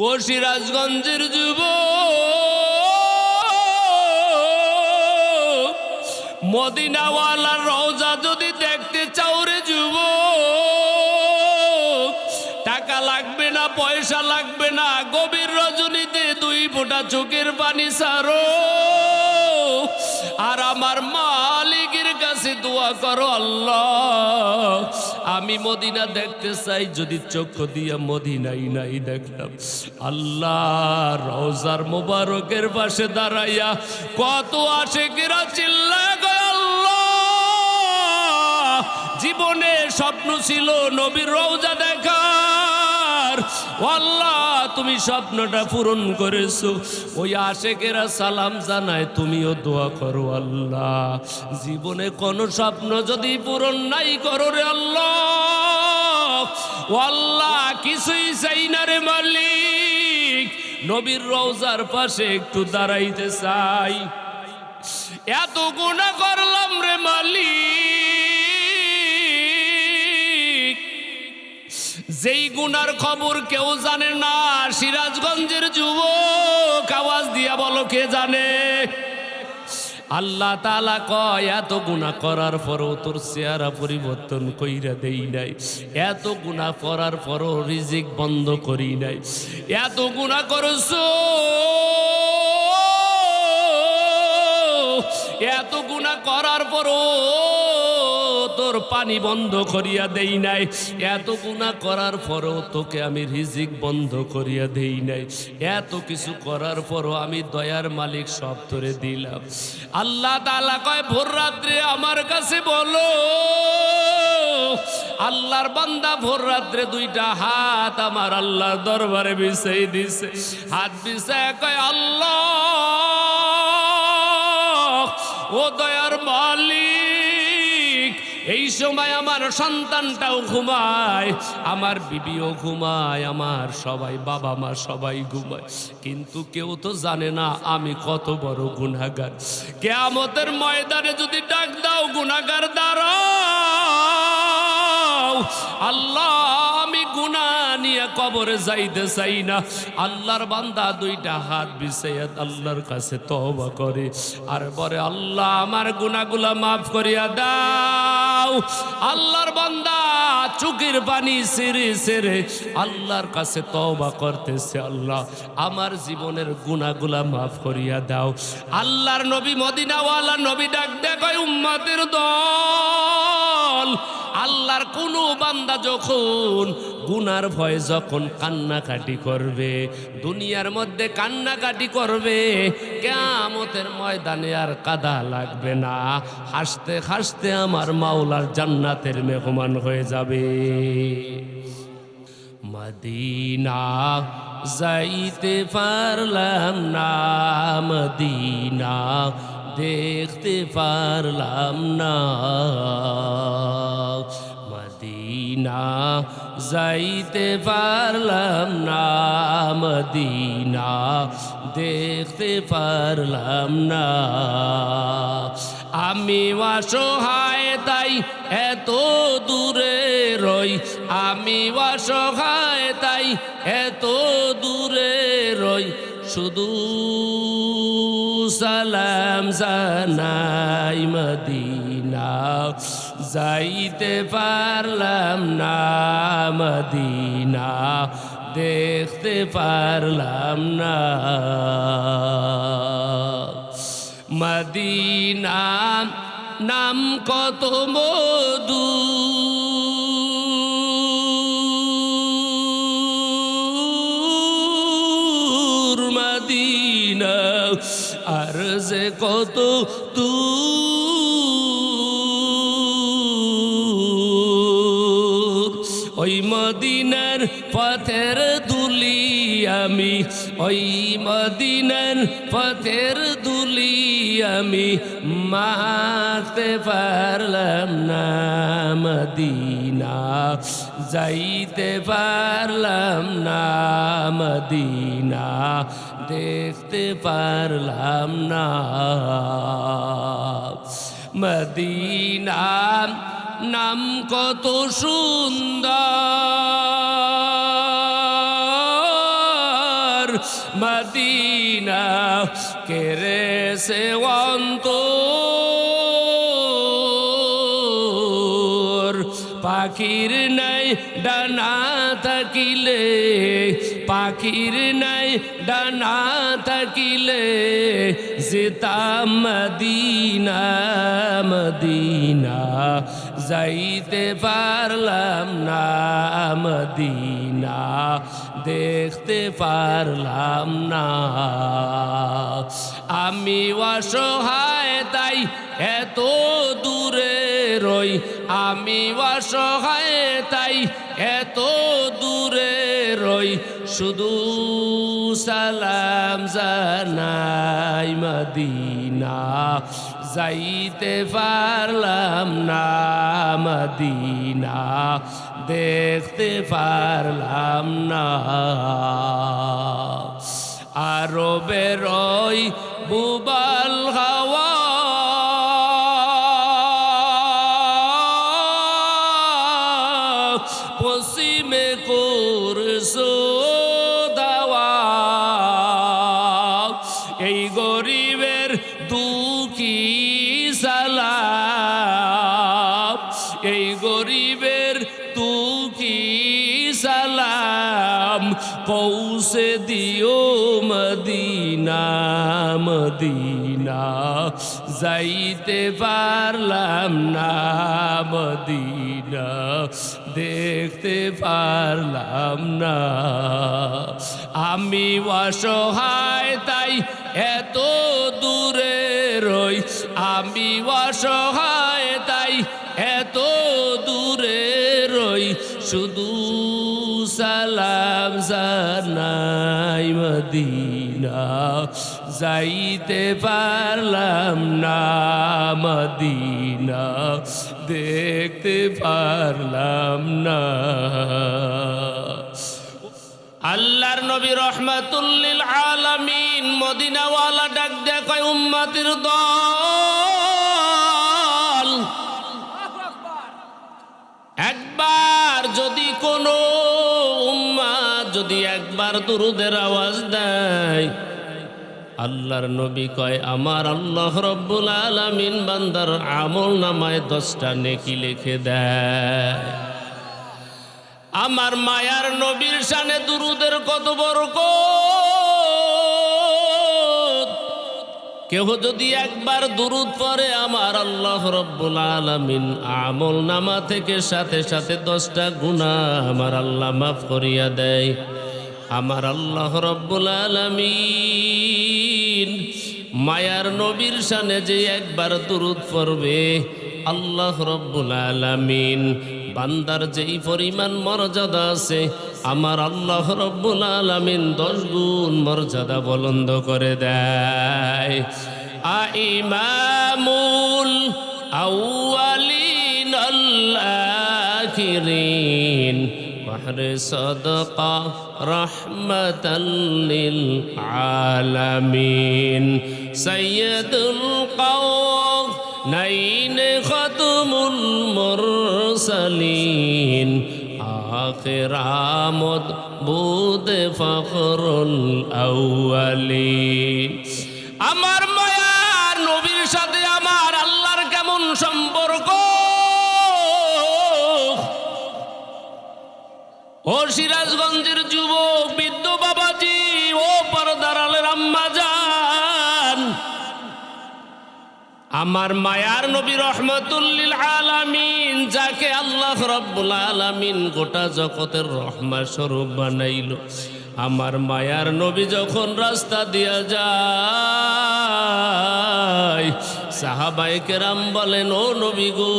ও সিরাজগঞ্জের যুবক, মদিনাওয়ালার রওজা যদি দেখতে চাও রে যুবক, টাকা লাগবে না, পয়সা লাগবে না, গভীর রজনীতে 2 ফোঁটা চোখের পানি ছাড়ো আর আমার মালিকের কাছে দোয়া করো, আল্লাহ আমি মদিনা দেখতে চাই, যদি চক্ষু দিয়া মদিনাই নাই দেখলাম। আল্লাহ রওজার মোবারকের পাশে দাঁড়াইয়া কত আশিকেরা চিল্লায় গো আল্লাহ, জীবনে স্বপ্ন ছিল নবীর রওজা দেখার, আল্লাহ তুমি স্বপ্নটা পূরণ করেছো। ওই আশিকেরা সালাম জানায়, তুমিও দোয়া করো আল্লাহ, জীবনে কোন স্বপ্ন যদি পূরণ নাই করো রে আল্লাহ, ও আল্লাহ কিছুই চাই না রে মালিক, নবীর রওজার পাশে একটু দাঁড়াইতে চাই। এত গুনাহ করলাম রে মালিক, যেই গুনার খবর কেউ জানে না। সিরাজগঞ্জের যুবক আওয়াজ দিয়া বলো, কে জানে? আল্লাহ তাআলা কয়, এত গুনাহ করার পরও তোর চেহারা পরিবর্তন কইরা দেই নাই, এত গুনাহ করার পরও রিজিক বন্ধ করি নাই, এত গুনাহ করছো, এত গুনাহ করার পরও তোর পানি বন্ধ করিয়া দেই নাই, এত গুনাহ করার পরও তোকে আমি রিজিক বন্ধ করিয়া দেই নাই, এত কিছু করার পরও আমি দয়ার মালিক সব তোরে দিলাম। আল্লাহ তাআলা কয়, ভোর রাত্রে আমার কাছে বলো। আল্লাহর বান্দা ভোর রাত্রে 2টা হাত আমার আল্লাহর দরবারে বিছাই দিছে, হাত বিছায় কয়, আল্লাহ ও দয়ার মালিক, এই সময় আমার সন্তানটাও ঘুমায়, আমার বিবিও ঘুমায়, আমার সবাই বাবা মা সবাই ঘুমায়, কিন্তু কেউ তো জানে না আমি কত বড় গুনাহগার। কিয়ামতের ময়দানে যদি ডাক দাও, গুনাহগার দাঁড়াও, আল্লাহ আমি গুনাহ নিয়ে কবরে যাইতে চাই না। আল্লাহর বান্দা 2টা হাত বিছাইয়া আল্লাহর কাছে তওবা করে আর বলে, আল্লাহ আমার গুনাহগুলা মাফ করিয়া দাও। আল্লাহর বান্দা চোখের পানি ছেড়ে ছেড়ে আল্লাহর কাছে তওবা করতেছে, আল্লাহ আমার জীবনের গুনাহগুলা মাফ করিয়া দাও। আল্লাহর নবী মদিনাওয়ালা নবী ডাক দেয়, কয় উম্মতের দল, আল্লাহর কোন বান্দা যখন গুনার ভয়ে যখন কান্নাকাটি করবে, দুনিয়ার মধ্যে কান্নাকাটি করবে, কিয়ামতের ময়দানে আর কাদা লাগবে না, হাসতে হাসতে আমার মাওলার জান্নাতের মেহমান হয়ে যাবে। মদিনা যাইতে পারলাম না, মদিনা দেখতে পারলাম না, মদিনা যাইতে পারলাম না, মদিনা দেখতে পারলাম না। আমি অসহায় তাই এত দূরে রই, আমি অসহায় তাই এত দূরে রই, শুধু সালাম জানাই, মদিনা যাইতে পারলাম না, মদিনা দেখতে পারলাম না। মদিনা নাম কত মধু, মদিনা আর যে কত দূর, ওই মদিনার পথের ধুলি আমি, ওই মদিনার পথের ধুলি আমি মাখতে পারলাম না, মদিনা যাইতে পারলাম না, মদিনা দেখতে পারলাম না। মদিনা নাম কত সুন্দর, মদিনা কেড়েছে অন্তর পাখির নাই ডানা থাকিলে পাখির নাই ডানা থাকিলে যেতাম মদিনা মদিনা যাইতে পারলাম না মদিনা দেখতে পারলাম না আমি অসহায় তাই এত দূরে রই আমি অসহায় তাই এত দূরে রই শুধু সালাম জানাই মদিনা যাইতে পারলাম না মদিনা দেখতে পারলাম না আরো বেরোই বুবাল হাওয়া পশ্চিমে করছো দাওয়া এই গরিবের দুঃখী সালাম এই গরিবের দুঃখী সালাম পৌঁছে দিও মদিনা মদিনা যাইতে পারলাম না মদিনা দেখতে পারলাম না আমি অসহায় তাই এত দূরে রই আমি অসহায় তাই এত দূরে রই শুধু সালাম জানাই মদিনা যাইতে পারলাম না মদিনা দেখতে পারলাম না আল্লাহর নবী রহমাতুল লিল আলামিন মদিনাওয়ালা ডাক দেয় কয় উম্মতের দল একবার যদি কোনো উম্মত যদি একবার দুরুদের আওয়াজ দেয় আল্লাহর নবী কয় আমার আল্লাহ রব্বুল আলামিন বান্দার আমল নামায় 10টা নেকি লিখে দেয় আমার মায়ার নবীর শানে দুরুদের কত বরকত কেহ যদি একবার দুরুদ পড়ে আমার আল্লাহ রব্বুল আলামিন আমল নামা থেকে সাথে সাথে 10টা গুনাহ আমার আল্লাহ মাফ করিয়া দেয় আমার আল্লাহ রব্বুল আলামিন মায়ার নবীর শানে যে একবার দুরুদ পড়বে আল্লাহ রব্বুল আলামিন বান্দার যেই পরিমাণ মর্যাদা আছে আমার আল্লাহ রব্বুল আলামিন 10 গুণ মর্যাদা বুলন্দ করে দেয় ইমামুল আউয়ালিন আল আখিরিন বাহরে সাদাকা রাহমাতাল লিল আলামিন সাইয়্যিদুল কাওনাইন খাতমুল মুরসালিন আখির আমদ বুদ ফখরুল আউয়ালিন আমার মায়ার নবীর সাথে আমার আল্লাহর কেমন সম্পর্ক ও সিরাজগঞ্জের যুবক বৃদ্ধ বাবাজি ও পর্দার আলের আম্মা জান আমার মায়ার নবী রহমাতুল লিল আলামিন যাকে আল্লাহ রাব্বুল আলামিন গোটা জগতের রহমত স্বরূপ বানাইল আমার মায়ার নবী যখন রাস্তা দিয়া যায় সাহাবায়ে কেরাম বলেন ও নবী গো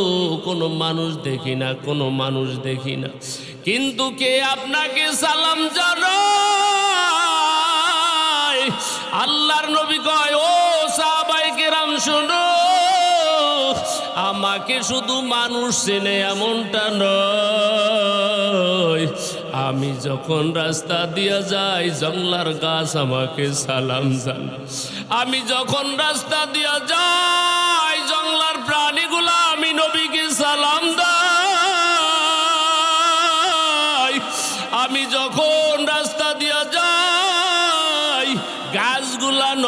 কোনো মানুষ দেখি না কোনো মানুষ দেখি না কিন্তু কে আপনাকে সালাম জানায় আল্লাহর নবী কয় ও সাহাবায়ে কেরাম শুনো আমাকে শুধু মানুষ চেনে এমনটা নয় আমি যখন রাস্তা দিয়া যাই জংলার গাছ আমাকে সালাম জানায় আমি যখন রাস্তা দিয়া যাই জংলার প্রাণীগুলা আমি নবীকে সালাম দেয় আমি যখন রাস্তা দিয়া যাই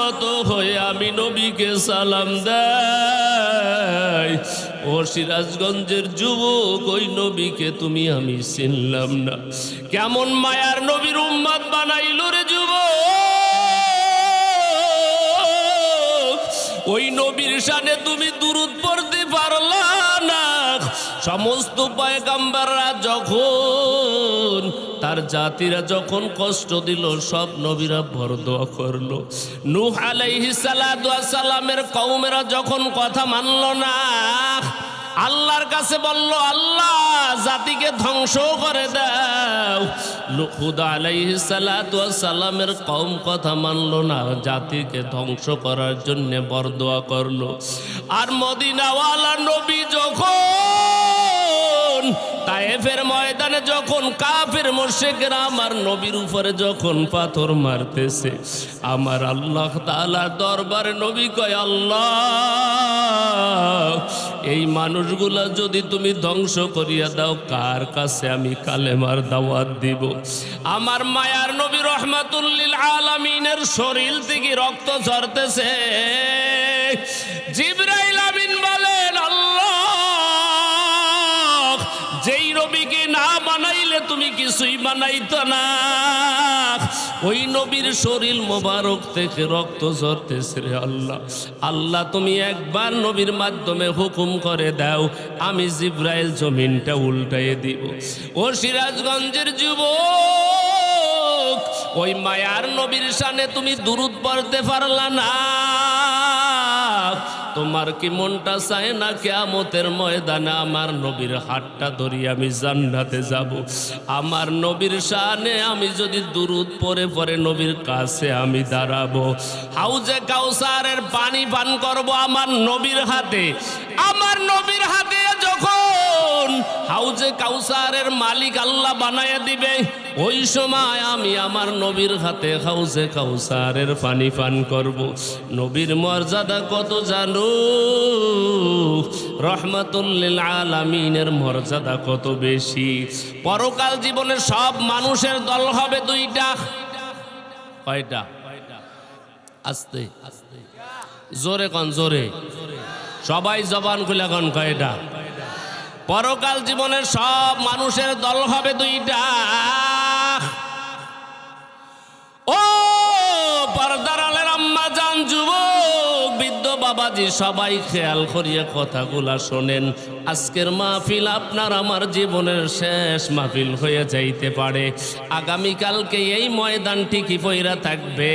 নত হয়ে আমি নবীকে সালাম দেই। ও সিরাজগঞ্জের যুবক, ওই নবীকে তুমি আমি চিনলাম না। কেমন মায়ার নবীর উম্মত বানাইল রে যুবক, ওই নবীর শানে তুমি দুরূদ পড়তে পারলা না। সমস্ত পয়গম্বররা যখন তার জাতিরা যখন কষ্ট দিল, সব নবীরা বরদোয়া করলো। নূহ আলাইহিস সালাতু ওয়াস সালামের কওমেরা যখন কথা মানল না, আল্লাহর কাছে বলল, আল্লাহ জাতিকে ধ্বংস করে দাও। হুদ আলাইহিস সালাতু ওয়াস সালামের কওম কথা মানল না, জাতিকে ধ্বংস করার জন্য বরদোয়া করলো। আর মদিনাওয়ালা নবী যখন তায়েফের ময়দানে যখন কাফের মুশরিকরা আমার নবীর উপরে যখন পাথর মারতেছে, আমার আল্লাহ তাআলার দরবারে নবী কয়, আল্লাহ এই মানুষগুলা যদি তুমি ধ্বংস করিয়া দাও, কার কাছে আমি কালেমার দাওয়াত দিব? আমার মায়ার নবী রহমাতুল লিল আলামিনের শরীর থেকে রক্ত ঝরতেছে। জিবরাইল আমিন বলেন, আল্লাহ যেই নবীকে না বানাইলে তুমি কিছুই বানাইতো না, ওই নবীর শরীর মোবারক থেকে রক্ত ঝরতেছে রে আল্লাহ। আল্লাহ তুমি একবার নবীর মাধ্যমে হুকুম করে দাও, আমি জিবরাইল জমিনটা উল্টাইয়ে দিব। ও সিরাজগঞ্জের যুবক, ওই মায়ার নবীর শানে তুমি দুরূদ পড়তে পারলা না। তোমার কি মনটা চায় না কিয়ামতের ময়দানে আমার নবীর হাতটা ধরি আমি জান্নাতে যাব? আমার নবীর শানে আমি যদি দুরূদ পড়ে পড়ে নবীর কাছে আমি দাঁড়াবো, হাউজে কাউসারের পানি পান করব আমার নবীর হাতে। আমার নবীর হাতে যখন হাউজে কাউসারের মালিক আল্লাহ বানায়া দিবে, ওই সময় আমি আমার নবীর হাতে হাউজে কাউসারের পানি পান করব। নবীর মর্যাদা কত জানো? রহমাতুল লিল আলামিনের মর্যাদা কত বেশি। পরকাল জীবনে সব মানুষের দল হবে দুইটা। কয়টা? আস্তে আস্তে জোরে কন, জোরে সবাই জবান খুলে কন, কয়টা? পরকাল জীবনের সব মানুষের দল হবে দুইটা। ও পর্দার আলের আম্মা জান, যুবক, বৃদ্ধ বাবাজি, সবাই খেয়াল করিয়া কথাগুলা শোনেন। আজকের মাহফিল আপনার আমার জীবনের শেষ মাহফিল হয়ে যাইতে পারে। আগামীকালকে এই ময়দানটি কি পইরা থাকবে।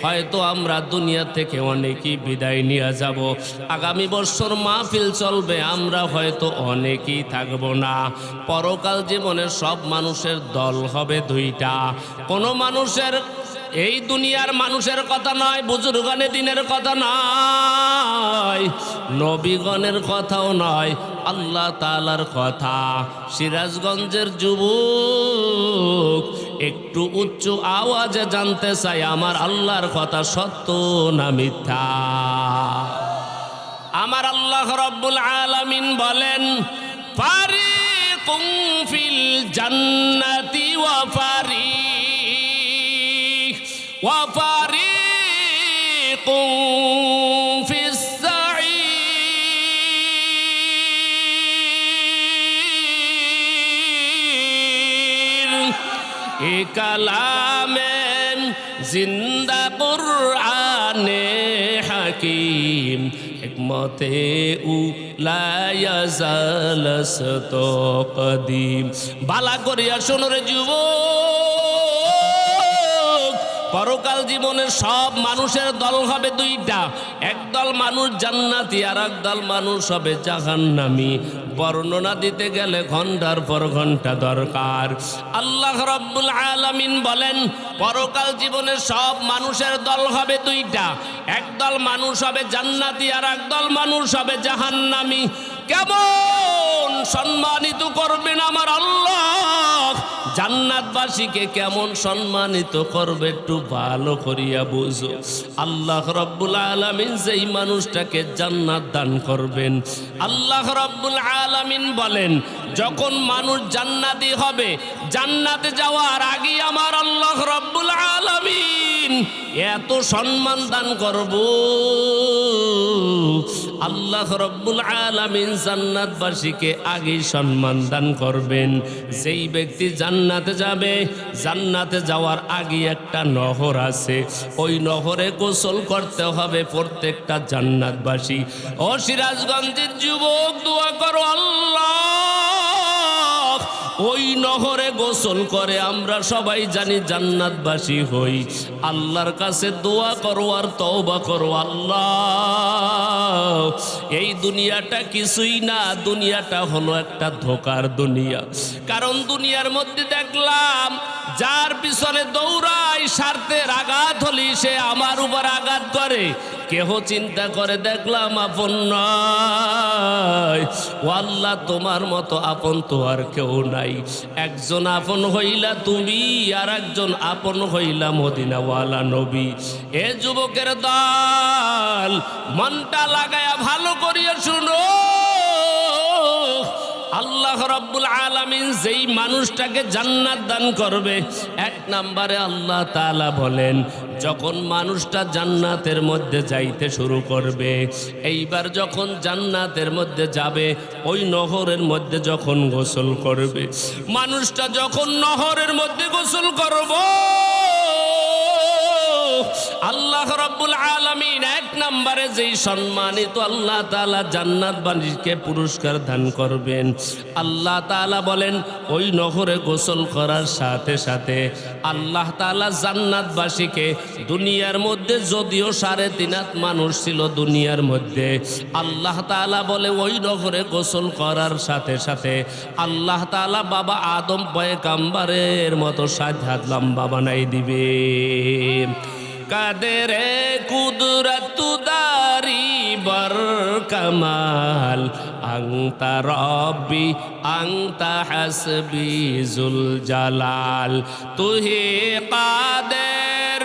হয়তো আমরা দুনিয়া থেকে অনেকেই বিদায় নিয়ে যাব। আগামী বছর মাহফিল চলবে, আমরা হয়তো অনেকেই থাকবো না। পরকাল জীবনের সব মানুষের দল হবে দুইটা। কোনো মানুষের, এই দুনিয়ার মানুষের কথা নয়, বুজুর্গানে দিনের কথা নয়, নবীগণের কথাও নয়, আল্লাহ তাআলার কথা। সিরাজগঞ্জের যুবক, একটু উচ্চ আওয়াজে জানতে চাই আমার আল্লাহর কথা সত্য না মিথ্যা? আমার আল্লাহ রাব্বুল আলামিন বলেন, ফারিকুম ফিল জান্নাতি ওয়া وفريق في السعير। এ কালামে জিন্দা কুরআনে হাকিম, হিকমতে উলা ইয়াজালসত কদিম। বালা করিয়া শোনো রে যুবক, পরকাল জীবনের সব মানুষের দল হবে দুইটা। একদল মানুষ জান্নাতি, আর একদল মানুষ হবে জাহান্নামী। বর্ণনা দিতে গেলে ঘন্টার পর ঘন্টা দরকার। আল্লাহ রাব্বুল আলামিন বলেন, পরকাল জীবনের সব মানুষের দল হবে দুইটা। একদল মানুষ হবে জান্নাতি, আর একদল মানুষ হবে জাহান্নামী। কেমন সম্মানিত করবেন আমার আল্লাহ, জান্নাতবাসীকে কেমন সম্মানিত করবে একটু ভালো করিয়া বুঝো। আল্লাহ রাব্বুল আলামিন যেই মানুষটাকে জান্নাত দান করবেন, আল্লাহ রাব্বুল আলামিন বলেন, যখন মানুষ জান্নাতি হবে, জান্নাতে যাওয়ার আগে আমার আল্লাহ রাব্বুল আলামিন এত সম্মান দান করব। আল্লাহ রব্বুল আলামিন জান্নাতবাসীকে আগেই সম্মান দান করবেন। যেই ব্যক্তি জান্নাতে যাবে, জান্নাতে যাওয়ার আগে একটা নহর আছে, ওই নহরে গোসল করতে হবে প্রত্যেকটা জান্নাতবাসী। ও সিরাজগঞ্জের যুবক, দোয়া করো আল্লাহ ওই নহরে গোসল করে আমরা সবাই জানি জান্নাতবাসী হই। আল্লাহর কাছে দোয়া করো আর তওবা করো, আল্লাহ এই দুনিয়াটা কিছুই না, দুনিয়াটা হলো একটা ধোকার দুনিয়া। কারণ দুনিয়ার মধ্যে দেখলাম যার পিছনে দৌড়াই স্বার্থের আঘাত হলি সে আমার উপর আঘাত করে, কেহ চিন্তা করে দেখলাম আপন নয়। ও আল্লাহ তোমার মতো আপন তো আর কেউ নাই। একজন আপন হইলা তুমি, আর একজন আপন হইলা মদিনাওয়ালা নবী। এ যুবকের দল, মনটা লাগায়া ভালো করিয়া শুনো, আল্লাহ রাব্বুল আলামিন যেই মানুষটাকে জান্নাত দান করবে, এক নম্বরে আল্লাহ তাআলা বলেন যখন মানুষটা জান্নাতের মধ্যে যাইতে শুরু করবে, এইবার যখন জান্নাতের মধ্যে যাবে ওই নহরের মধ্যে যখন গোসল করবে, মানুষটা যখন নহরের মধ্যে গোসল করবে, আল্লাহ রাব্বুল আলামিন এক নম্বরে যেই সম্মানিত আল্লাহ তাআলা জান্নাতবাসীকে পুরস্কার দান করবেন, আল্লাহ তাআলা বলেন ওই নহরে গোসল করার সাথে সাথে আল্লাহ তাআলা জান্নাতবাসীকে দুনিয়ার মধ্যে যদিও 3.5 হাত মানুষ ছিল দুনিয়ার মধ্যে, আল্লাহ তাআলা বলে ওই নহরে গোসল করার সাথে সাথে আল্লাহ তাআলা বাবা আদম পয়গম্বরের মতো 7 হাত লম্বা বানাই দিবে। কাদেরে কুদরত দারি বর কামাল আংতা রব্বি আংতা হাসবি জুল জালাল তুহি কাদের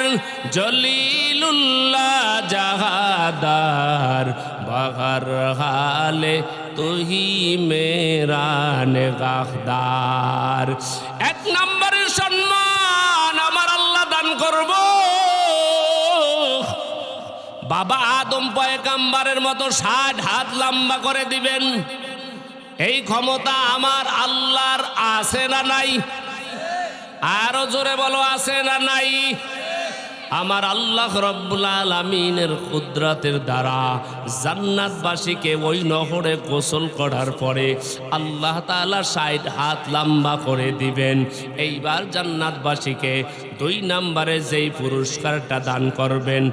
জলিলুল্লাহ জাহাদার বগর হালে তুহি মেরা নিগাহদার। এক নম্বরের সম্মান আমার আল্লাহ দান করব, বাবা আদম পয়গম্বরের মতো 60 হাত লম্বা করে দিবেন। এই ক্ষমতা আমার আল্লাহর আছে না নাই? আরো জোরে বলো আছে না নাই? আমার আল্লাহ রব্বুল আলামিনের কুদরতের দ্বারা জান্নাতবাসীকে ওই নহরে গোসল করার পরে আল্লাহ তাআলা 60 হাত লম্বা করে দিবেন। এইবার জান্নাতবাসীকে 2 নম্বরে যেই পুরস্কারটা দান করবেন,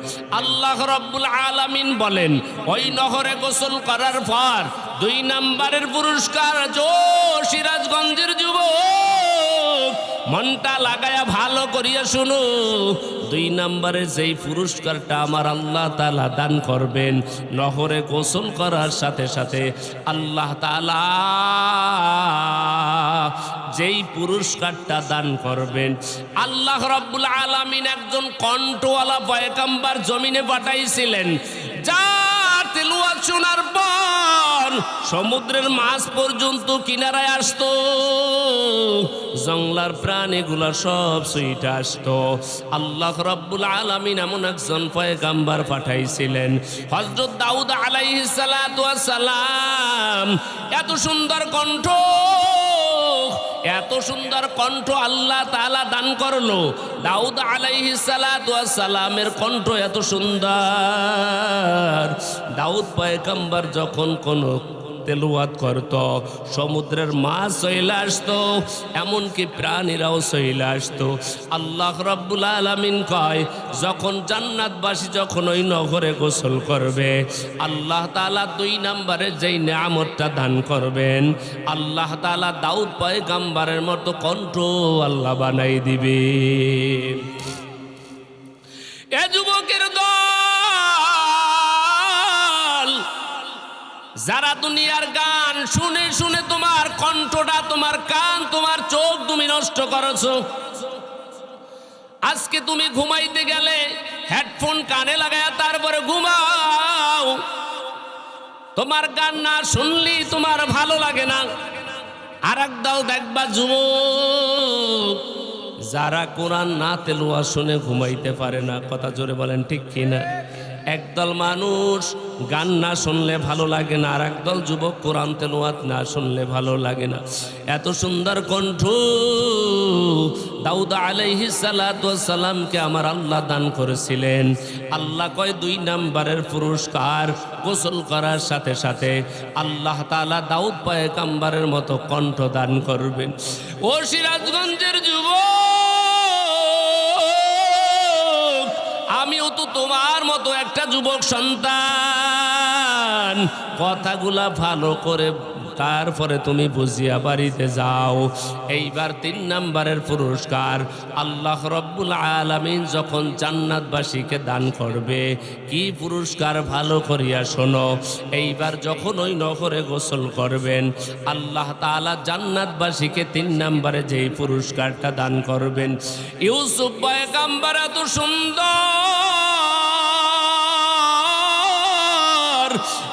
আল্লাহ রব্বুল আলামিন বলেন ওই নহরে গোসল করার পর 2 নম্বরের পুরস্কার, জো সিরাজগঞ্জের যুবক মনটা লাগায়া ভালো করিয়া শুনো, 2 নম্বরে যেই পুরস্কারটা আমার আল্লাহ তাআলা দান করবেন, নহরে গোসল করার সাথে সাথে আল্লাহ তাআলা যেই পুরস্কারটা দান করবেন, আল্লাহ রাব্বুল আলামিন একজন কণ্ঠওয়ালা পয়গম্বর জমিনে পাঠাইছিলেন, যার তেলাওয়াত শোনার পর সমুদ্রের মাছ পর্যন্ত কিনারায় আসতো, জঙ্গলার প্রাণীগুলা সব ছুটে আসতো। আল্লাহ রাব্বুল আলামিন এমন একজন পয়গম্বর পাঠাইছিলেন, হযরত দাউদ আলাইহিস সালাতু ওয়াস সালাম। এত সুন্দর কণ্ঠ, এত সুন্দর কণ্ঠ আল্লাহ তাআলা দান করলো। দাউদ আলাইহিস সালাতু ওয়াস সালামের কণ্ঠ এত সুন্দর, দাউদ পয়গম্বর যখন কোনো তেলাওয়াত করত সমুদ্রের মাছ চলে আসতো, এমনকি প্রাণীরাও চলে আসতো। আল্লাহ রাব্বুল আলামিন কয় যখন জান্নাতবাসী যখন ওই নহরে গোসল করবে, আল্লাহ তাআলা 2 নম্বরে যেই নিয়ামতটা দান করবেন, আল্লাহ তাআলা দাউদ পয়গম্বরের মতো কণ্ঠ আল্লাহ বানাই দিবে। এ যুবকের দল, যারা দুনিয়ার গান শুনে শুনে তোমার কণ্ঠটা, তোমার কান, তোমার চোখ তুমি নষ্ট করেছো, আজকে তুমি ঘুমাইতে গেলে হেডফোন কানে লাগায়া তারপরে ঘুমাও, তোমার গান না শুনলি তোমার ভালো লাগে না। আর এক দল দেখবা যুবক যারা কোরআন না তেলাওয়াত শুনে ঘুমাইতে পারে না, কথা জোরে বলেন ঠিক কিনা? একদল মানুষ গান না শুনলে ভালো লাগে না, আর একদল যুবক কোরআন তেলাওয়াত না শুনলে ভালো লাগে না। এত সুন্দর কণ্ঠ দাউদ আলাইহিস সালাতু ওয়াস সালামকে আমার আল্লাহ দান করেছিলেন। আল্লাহ কয় 2 নম্বরের পুরস্কার, গোসল করার সাথে সাথে আল্লাহ তাআলা দাউদ পয়গম্বরের মতো কণ্ঠ দান করবেন। ও সিরাজগঞ্জের যুবক, আমিও তো তোমার মতো একটা যুবক সন্তান। কথাগুলা ভালো করে তারপরে তুমি বুঝিয়া বাড়িতে যাও। এইবার 3 নম্বরের পুরস্কার আল্লাহ রব্বুল আলামিন যখন জান্নাতবাসীকে দান করবে, কি পুরস্কার ভালো করিয়া শোনো। এইবার যখন ওই নহরে গোসল করবেন, আল্লাহ তাআলা জান্নাতবাসীকে 3 নম্বরে যেই পুরস্কারটা দান করবেন, ইউসুফ পয়গম্বর এত সুন্দর,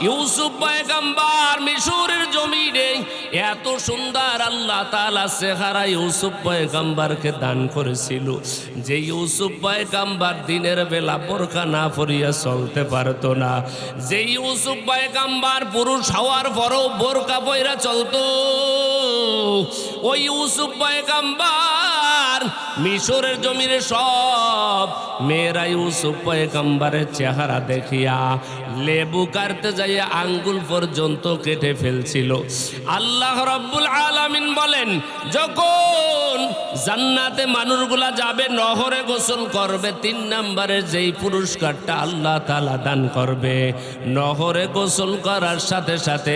ইউসুফ পয়গম্বর মিশরের জমিনে এত সুন্দর আল্লাহ তাআলা চেহারা ইউসুফ পয়গম্বরকে দান করেছিল যে ইউসুফ পয়গম্বর দিনের বেলা বোরকা না পরিয়া চলতে পারতো না। যে ইউসুফ পয়গম্বর পুরুষ হওয়ার পরও বোরকা পয়রা চলতো, ওই ইউসুফ পয়গম্বর মিশরের জমিনে সব মেয়েরা ইউসুফ পয়গম্বরের চেহারা দেখিয়া লেবু কাটতে যাইয়া আঙ্গুল পর্যন্ত কেটে ফেলছিল। আল্লাহ রব্বুল আলামিন বলেন, যখন জান্নাতে মানুষগুলা যাবে, নহরে গোসল করবে, 3 নম্বরের যেই পুরস্কারটা আল্লাহ তাআলা দান করবে, নহরে গোসল করার সাথে সাথে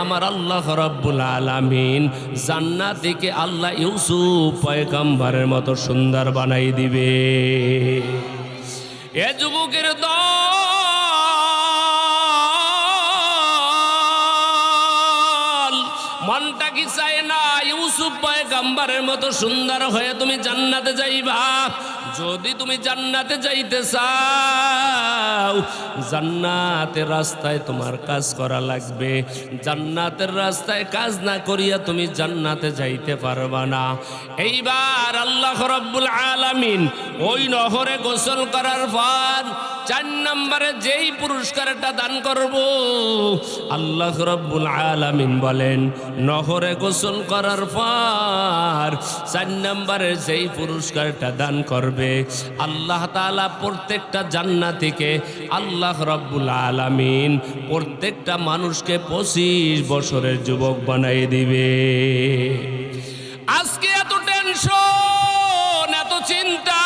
আমার আল্লাহ রব্বুল আলামিন জান্নাতীকে আল্লাহ ইউসুফ পয়গম্বরের মতো সুন্দর বানাই দিবে। এ যুবকের দল, মনটা কি চায় না ইউসুফ পয়গম্বরের মতো সুন্দর হয়ে তুমি জান্নাতে যাইবা? যদি তুমি জান্নাতে যাইতে চাও, জান্নাতের রাস্তায় তোমার কাজ করা লাগবে। জান্নাতের রাস্তায় কাজ না করিয়া তুমি জান্নাতে যাইতে পারবা না। এইবার আল্লাহ রাব্বুল আলামিন ওই নহরে গোসল করার পর 4 নম্বরে যেই পুরস্কারটা দান করব, আল্লাহ রাব্বুল আলামিন বলেন, নহরে গোসল করার পর 4 নম্বরে যেই পুরস্কারটা দান করবে, আল্লাহ তাআলা প্রত্যেকটা জান্নাতীকে আল্লাহ রাব্বুল আলামিন প্রত্যেকটা মানুষকে 25 বছরের যুবক বানাই দিবে। আজকে এত টেনশন, এত চিন্তা,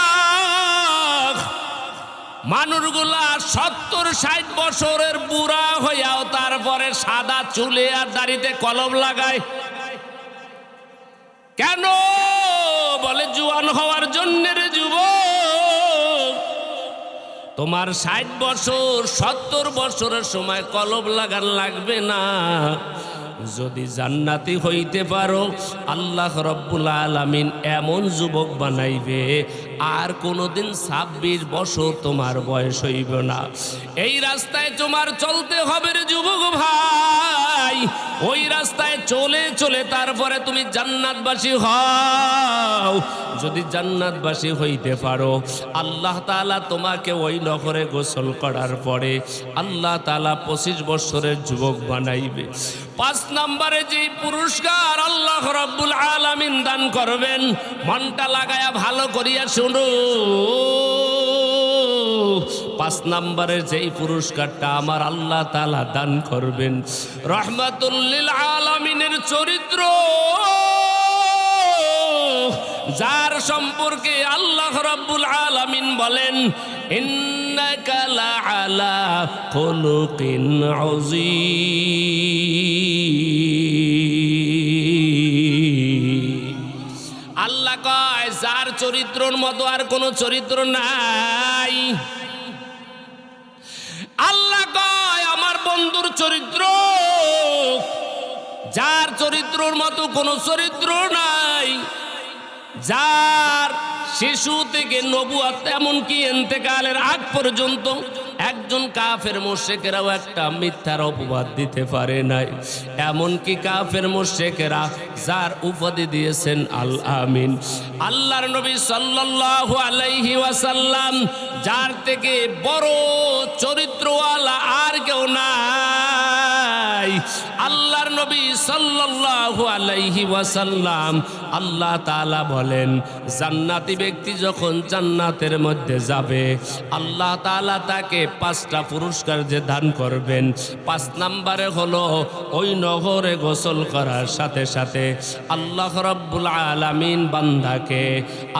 মানুষগুলা 70-60 বছরের বুড়া হইয়াও তারপরে সাদা চুলে আর দাড়িতে কলম লাগায়। কেন? বলে জওয়ান হওয়ার জন্য রে যুবক। তোমার 60 বছর 70 বছরের সময় কলম লাগান লাগবে না। যদি জান্নাতি হইতে পারো, আল্লাহ রব্বুল আলামিন এমন যুবক বানাইবে আর কোনোদিন 26 বছর তোমার বয়স হইব না। এই রাস্তায় তোমার চলতে হবে রে যুবক ভাই। ওই রাস্তায় চলে চলে তারপরে তুমি জান্নাতবাসী হও। যদি জান্নাতবাসী হইতে পারো, আল্লাহ তাআলা তোমাকে ওই নহরে গোসল করার পরে আল্লাহ তাআলা 25 বছরের যুবক বানাইবে। 5 নম্বরে যেই পুরস্কার আল্লাহ রাব্বুল আলামিন দান করবেন, মনটা লাগায়া ভালো করিয়া শুনো। 5 নম্বরের যেই পুরস্কারটা আমার আল্লাহ তাআলা দান করবেন, রহমাতুল লিল আলামিনের চরিত্র, যার সম্পর্কে আল্লাহ রাব্বুল আলামিন বলেন, ইন্নাকা লাআলা খুলুকিন আযীম। আল্লাহ কয়, যার চরিত্রর মতো আর কোনো চরিত্র নাই। আল্লাহ কয়, আমার বন্ধুর চরিত্র, যার চরিত্রর মতো কোনো চরিত্র নাই, যার শিশু থেকে নবুয়ত এমনকি ইন্তেকালের আগ পর্যন্ত একজন কাফের মুশরিকেরাও একটা মিথ্যার অপবাদ দিতে পারে নাই। এমনকি কাফের মুশরিকেরা যার উপাধি দিয়েছেন আল আমিন, আল্লাহর নবী সাল্লাল্লাহু আলাইহি ওয়াসাল্লাম, যার থেকে বড় চরিত্রওয়ালা আর কেউ নাই। আল্লাহর নবী সাল্লাল্লাহু আলাইহি ওয়াসাল্লাম, আল্লাহ তাআলা বলেন জান্নাতি ব্যক্তি যখন জান্নাতের মধ্যে যাবে, আল্লাহ তাআলা তাকে 5টা পুরস্কার যে দান করবেন। 5 নম্বরে হলো ওই নহরে গোসল করার সাথে সাথে আল্লাহ রাব্বুল আলামিন বান্দাকে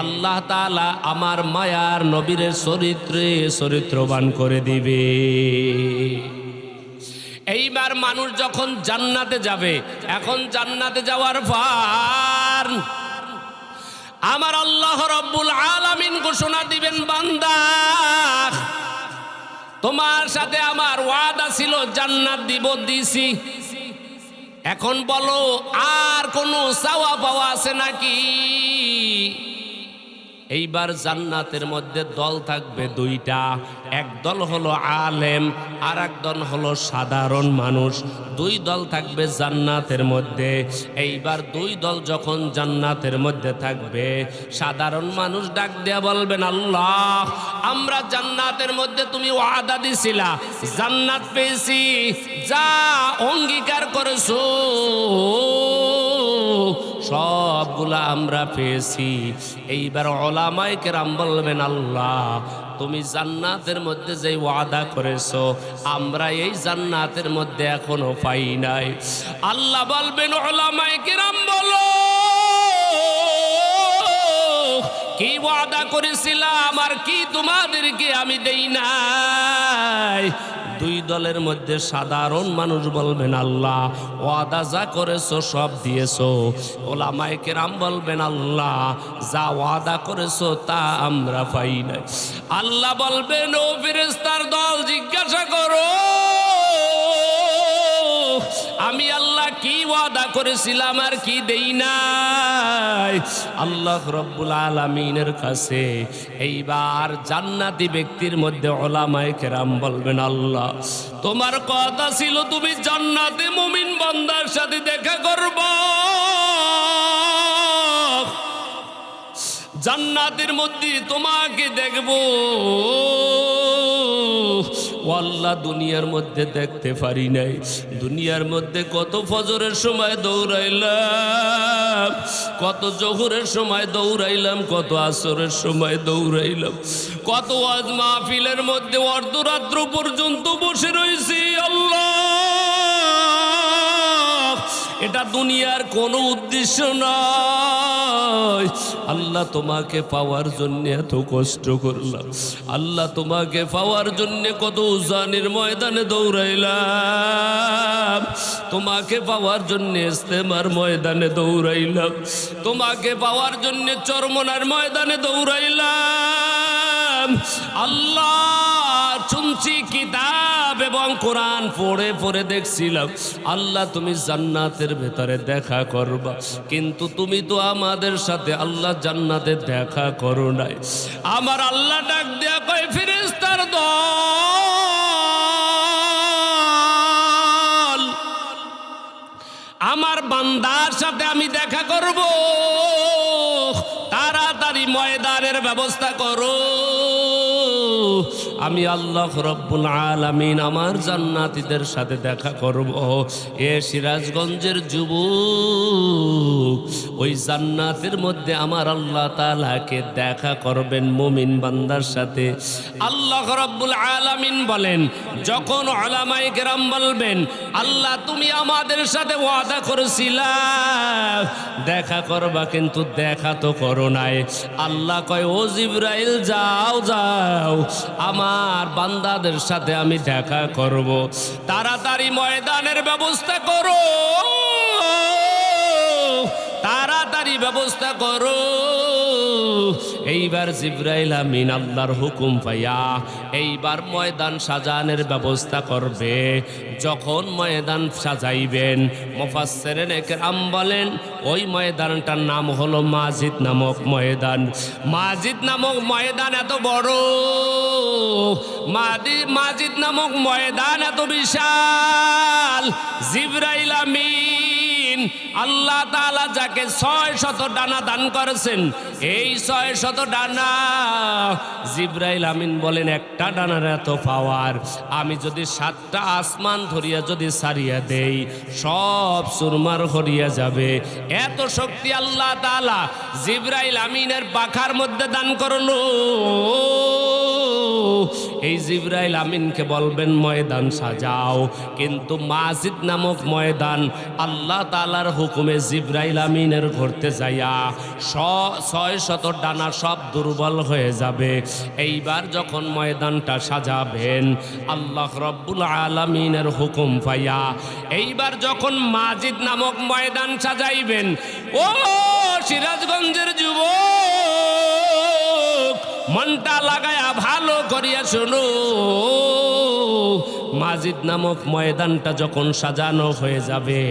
আল্লাহ তাআলা আমার মায়ার নবীর চরিত্রে চরিত্রবান করে দিবে। এইবার মানুষ যখন জান্নাতে যাবে, এখন জান্নাতে যাওয়ার পর আমার আল্লাহ রাব্বুল আলামিন ঘোষণা দিবেন, বান্দা তোমার সাথে আমার ওয়াদা ছিল জান্নাত দিব, দিছি। এখন বলো আর কোনো চাওয়া পাওয়া আছে নাকি? এইবার জান্নাতের মধ্যে দল থাকবে 2টা। এক দল হলো আলেম, আর এক দল হলো সাধারণ মানুষ। 2 দল থাকবে জান্নাতের মধ্যে। এইবার 2 দল যখন জান্নাতের মধ্যে থাকবে, সাধারণ মানুষ ডাক দেয়া বলবেন, আল্লাহ আমরা জান্নাতের মধ্যে তুমি ওয়াদা দিছিলা, জান্নাত পেয়েছি, যা অঙ্গীকার করেছো সবগুলা আমরা পেয়েছি। এইবার উলামায়ে কেরাম বলবেন, আল্লাহ তুমি জান্নাতের মধ্যে যে ওয়াদা করেছো আমরা এই জান্নাতের মধ্যে এখনো পাই নাই। আল্লাহ বলবেন, উলামায়ে কেরাম বলো কি ওয়াদা করেছিলাম আর কি তোমাদেরকে আমি দেই নাই? 2 দলের মধ্যে সাধারণ মানুষ বলবেন, আল্লাহ ওয়াদা যা করেছো সব দিয়েছো। উলামায়ে কেরাম বলবেন, আল্লাহ যা ওয়াদা করেছো তা আমরা পাই নাই। আল্লাহ বলবেন, ও ফেরেশতার দল জিজ্ঞাসা করো আমি আল্লাহ কি ওয়াদা করেছিলাম আর কি দেই নাই? আল্লাহ রাব্বুল আলামিনের কাছে এইবার জান্নাতি ব্যক্তির মধ্যে উলামায়ে কেরাম বলবেন, আল্লাহ তোমার কথা ছিল তুমি জান্নাতে মুমিন বান্দার সাথে দেখা করবা, জান্নাতের মধ্যে তোমাকে দেখবো। আল্লাহ দুনিয়ার মধ্যে দেখতে পারি নাই। দুনিয়ার মধ্যে কত ফজরের সময় দৌড়াইলাম, কত জোহরের সময় দৌড়াইলাম, কত আসরের সময় দৌড়াইলাম, কত ওয়াজ মাহফিলের মধ্যে অর্ধরাত্র পর্যন্ত বসে রয়েছি। আল্লাহ এটা দুনিয়ার কোনো উদ্দেশ্য নয়। আল্লাহ তোমাকে পাওয়ার জন্য এত কষ্ট করলাম, আল্লাহ তোমাকে পাওয়ার জন্য কত উজানের ময়দানে দৌড়াইলাম, তোমাকে পাওয়ার জন্য ইস্তেমার ময়দানে দৌড়াইলাম, তোমাকে পাওয়ার জন্য চরমনার ময়দানে দৌড়াইলাম। আল্লাহ শুনছি কিতাব এবং কোরআন পড়ে পড়ে দেখছিলাম, আল্লাহ তুমি জান্নাতের ভেতরে দেখা করবা, কিন্তু তুমি তো আমাদের সাথে আল্লাহ জান্নাতে দেখা করো নাই। আমার আল্লাহ ডাক দেয়া কয়, ফেরেশতার দল আমার বান্দার সাথে আমি দেখা করব, তাড়াতাড়ি ময়দানের ব্যবস্থা করো। আমি আল্লাহ রাব্বুল আলামিন আমার জান্নাতীদের সাথে দেখা করব। এ সিরাজগঞ্জের যুবক, ওই জান্নাতের মধ্যে আমার আল্লাহ তাআলাকে দেখা করবেন মুমিন বান্দার সাথে। আল্লাহ রাব্বুল আলামিন বলেন, যখন উলামায়ে কেরাম বলবেন, আল্লাহ তুমি আমাদের সাথে ওয়াদা করেছিলা দেখা করবা, কিন্তু দেখা তো করো নাই। আল্লাহ কয়, ও জিবরাইল যাও যাও, আমার বান্দাদের সাথে আমি দেখা করব, তাড়াতাড়ি ময়দানের ব্যবস্থা করো, তাড়াতাড়ি ব্যবস্থা করো। এইবার জিবরাইল আমিন আল্লাহর হুকুম পাইয়া এইবার ময়দান সাজানোর ব্যবস্থা করবে। যখন ময়দান সাজাইবেন, মুফাসসিরিনে কেরাম বলেন ওই ময়দানটার নাম হলো মাজিদ নামক ময়দান। মাজিদ নামক ময়দান এত বড়, মাজিদ নামক ময়দান এত বিশাল, জিবরাইল আমিন আল্লাহ তাআলা যাকে 600 ডানা দান করেছেন, এই 600 ডানা জিবরাইল আমিন বলেন একটা ডানার এত পাওয়ার, আমি যদি 7টা আসমান ধরিয়া যদি সারিয়া দেই সব সুরমার হরিয়া যাবে। এত শক্তি আল্লাহ তাআলা জিবরাইল আমিনের পাখার মধ্যে দান করলো। এই জিবরাইল আমিনকে বলবেন ময়দান সাজাও, কিন্তু মাজিদ নামক ময়দান আল্লাহ তাআলার হুকুমে জিবরাইল আমিনের ঘুরতে যাইয়া 600 ডানা সব দুর্বল হয়ে যাবে। এইবার যখন ময়দানটা সাজাবেন আল্লাহ রব্বুল আলামিনের হুকুম পাইয়া, এইবার যখন মাজিদ নামক ময়দান সাজাইবেন, ও সিরাজগঞ্জের যুবক মনটা লাগায়া ভালো করিয়া শোনো, মাজিদ নামক ময়দানটা যখন সাজানো হয়ে যাবে,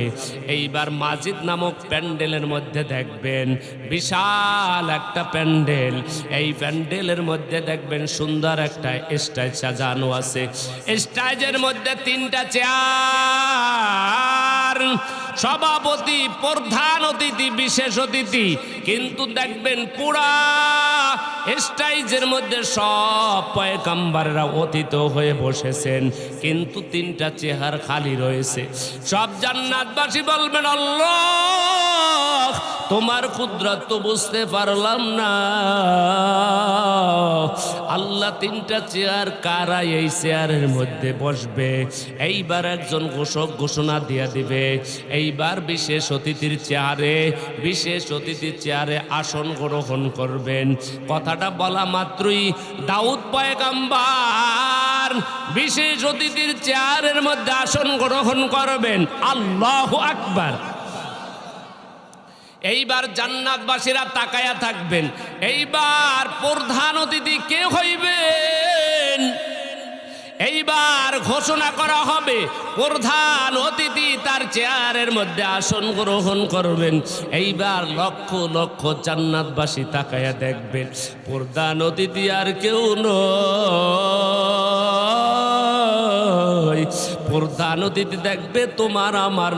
এইবার মাজিদ নামক প্যান্ডেলের মধ্যে দেখবেন বিশাল একটা প্যান্ডেল। এই প্যান্ডেলের মধ্যে দেখবেন সুন্দর একটা স্টেজ সাজানো আছে। স্টেজের মধ্যে 3টা চেয়ার, সভাপতি, প্রধান অতিথি, বিশেষ অতিথি, কিন্তু দেখবেন পুরা স্টেজের মধ্যে সব পয়গম্বররা অতিথি হয়ে বসেছেন, কিন্তু 3টা চেয়ার খালি রয়েছে। সব জান্নাতবাসী বলবেন আল্লাহ তোমার কুদরত তো বুঝতে পারলাম না। আল্লাহ 3টা চেয়ার কারা এই চেয়ারের মধ্যে বসবে? এইবার একজন ঘোষক ঘোষণা দিয়া দিবে, এইবার বিশেষ অতিথির চেয়ারে আসন গ্রহণ করবেন। কথাটা বলা মাত্রই দাউদ পয়গম্বর বিশেষ অতিথির চেয়ারের মধ্যে আসন গ্রহণ করবেন। আল্লাহু আকবার। এইবার জান্নাতবাসীরা তাকায়া থাকবেন, এইবার প্রধান অতিথি কে হইবেন? এইবার ঘোষণা করা হবে, প্রধান অতিথি তার চেয়ারের মধ্যে আসন গ্রহণ করবেন। এইবার লক্ষ লক্ষ জান্নাতবাসী তাকায়া দেখবেন, প্রধান অতিথি আর কেউ নয়, প্রধান অতিথি দেখবে তোমার আমার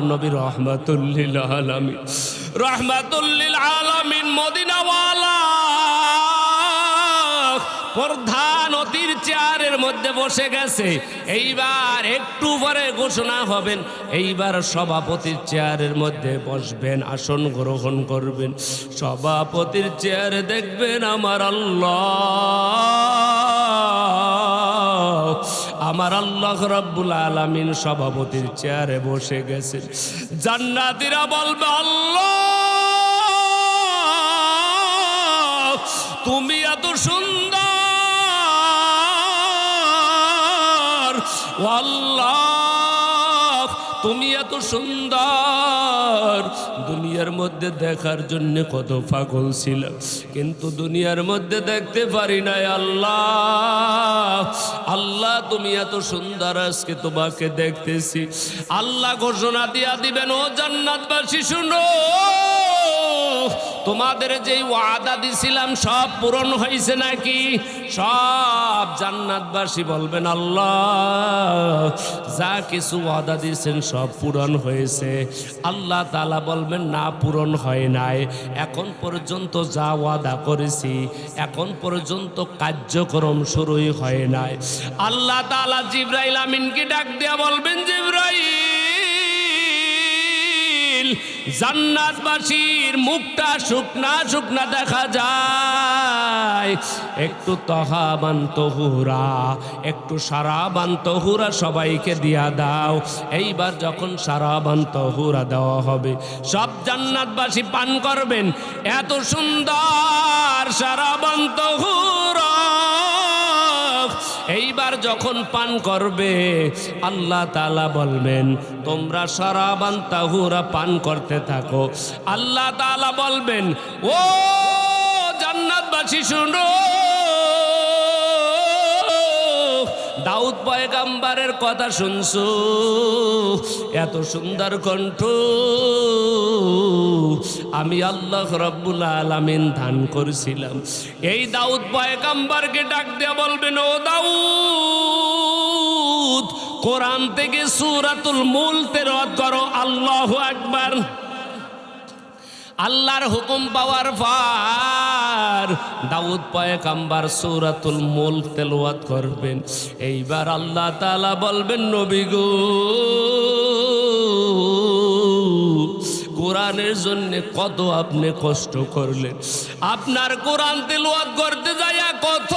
নবী রহমাতুল্লিল আলামিন মদিনাওয়ালা প্রধান অতিথির চেয়ারের মধ্যে বসে গেছে। এইবার একটু পরে ঘোষণা হবেন, এইবার সভাপতির চেয়ারের মধ্যে বসবেন, আসন গ্রহণ করবেন। সভাপতির চেয়ারে দেখবেন আমার আল্লাহ রাব্বুল আলামিন সভাপতির চেয়ারে বসে গেছেন। জান্নাতীরা বলবে আল্লাহ তুমি এত সুন্দর, আল্লাহ তুমি এত সুন্দর, দুনিয়ার মধ্যে দেখার জন্য কত পাগল ছিলাম, কিন্তু দুনিয়ার মধ্যে দেখতে পারি নাই। আল্লাহ তুমি এত সুন্দর, আজকে তোমাকে দেখতেছি। আল্লাহ ঘোষণা দিয়া দিবেন, ও জান্নাতবাসী শুনো, তোমাদের যেই ওয়াদা দিছিলাম সব পূরণ হয়েছে নাকি? সব জান্নাতবাসী বলবেন আল্লাহ যা কিছু ওয়াদা দিয়েছেন সব পূরণ হয়েছে। আল্লাহ তাআলা বলবেন না, পূরণ হয় নাই, এখন পর্যন্ত যা ওয়াদা করেছি এখন পর্যন্ত কার্যক্রম শুরুই হয় নাই। আল্লাহ তাআলা জিবরাইল আমিনকে ডাক দিয়া বলবেন, জিবরাইল জান্নাতবাসীর মুখটা শুকনা শুকনা দেখা যায়, একটু তহাবান তহুরা, একটু সারাবান তহুরা সবাইকে দিয়া দাও। এইবার যখন সারাবান তহুরা দেওয়া হবে সব জান্নাতবাসী পান করবেন। এত সুন্দর সারাবান তহুরা এইবার যখন পান করবে আল্লাহ তাআলা বলবেন তোমরা সারাবান তাহুরা পান করতে থাকো। আল্লাহ তাআলা বলবেন, ও জান্নাতবাসী শুনো, দাউদ পয়গম্বরের কথা শুনছো, এত সুন্দর কণ্ঠ, আমি আল্লাহ রাব্বুল আলামিন দান করেছিলাম। এই দাউদ পয়গম্বরকে ডাক দিয়ে বলবেন, ও দাউদ, কোরআন থেকে সূরাতুল মুলক তেলাওয়াত করো। আল্লাহু আকবার। আল্লাহর হুকুম পাওয়ার পর দাউদ পয়গম্বর সূরাতুল মুলক তেলাওয়াত করবেন। এইবার আল্লাহ তাআলা বলবেন, নবী গো, কোরআনের জন্য কত আপনি কষ্ট করলেন। আপনার কোরআন তেলাওয়াত করতে যাইয়া কত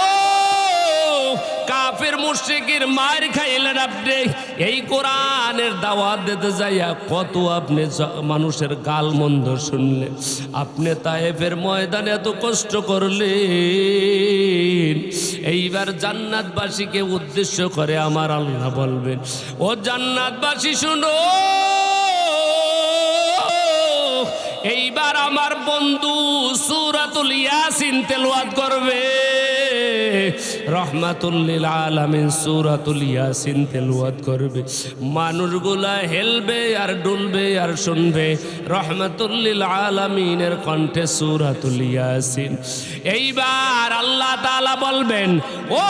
কাফের মুশরিকের মার খাইলেন আপনি। এই কোরআনের দাওয়াত দিতে যাইয়া কত আপনি মানুষের গালমন্দ শুনলেন। আপনি তায়েফের ময়দানে এত কষ্ট করলেন। এইবার জান্নাতবাসীকে উদ্দেশ্য করে আমার আল্লাহ বলবেন, ও জান্নাতবাসী শুনো, এইবার আমার বন্ধু সূরাতুল ইয়াসিন তেলাওয়াত করবে। রহমাতুল লিল আলামিন সূরাতুল ইয়াসিন তেলাওয়াত করবে। মানুষগুলা হেলবে আর ডুলবে আর শুনবে রহমাতুল লিল আলামিনের কণ্ঠে সূরাতুল ইয়াসিন। এইবার আল্লাহ তাআলা বলবেন, ও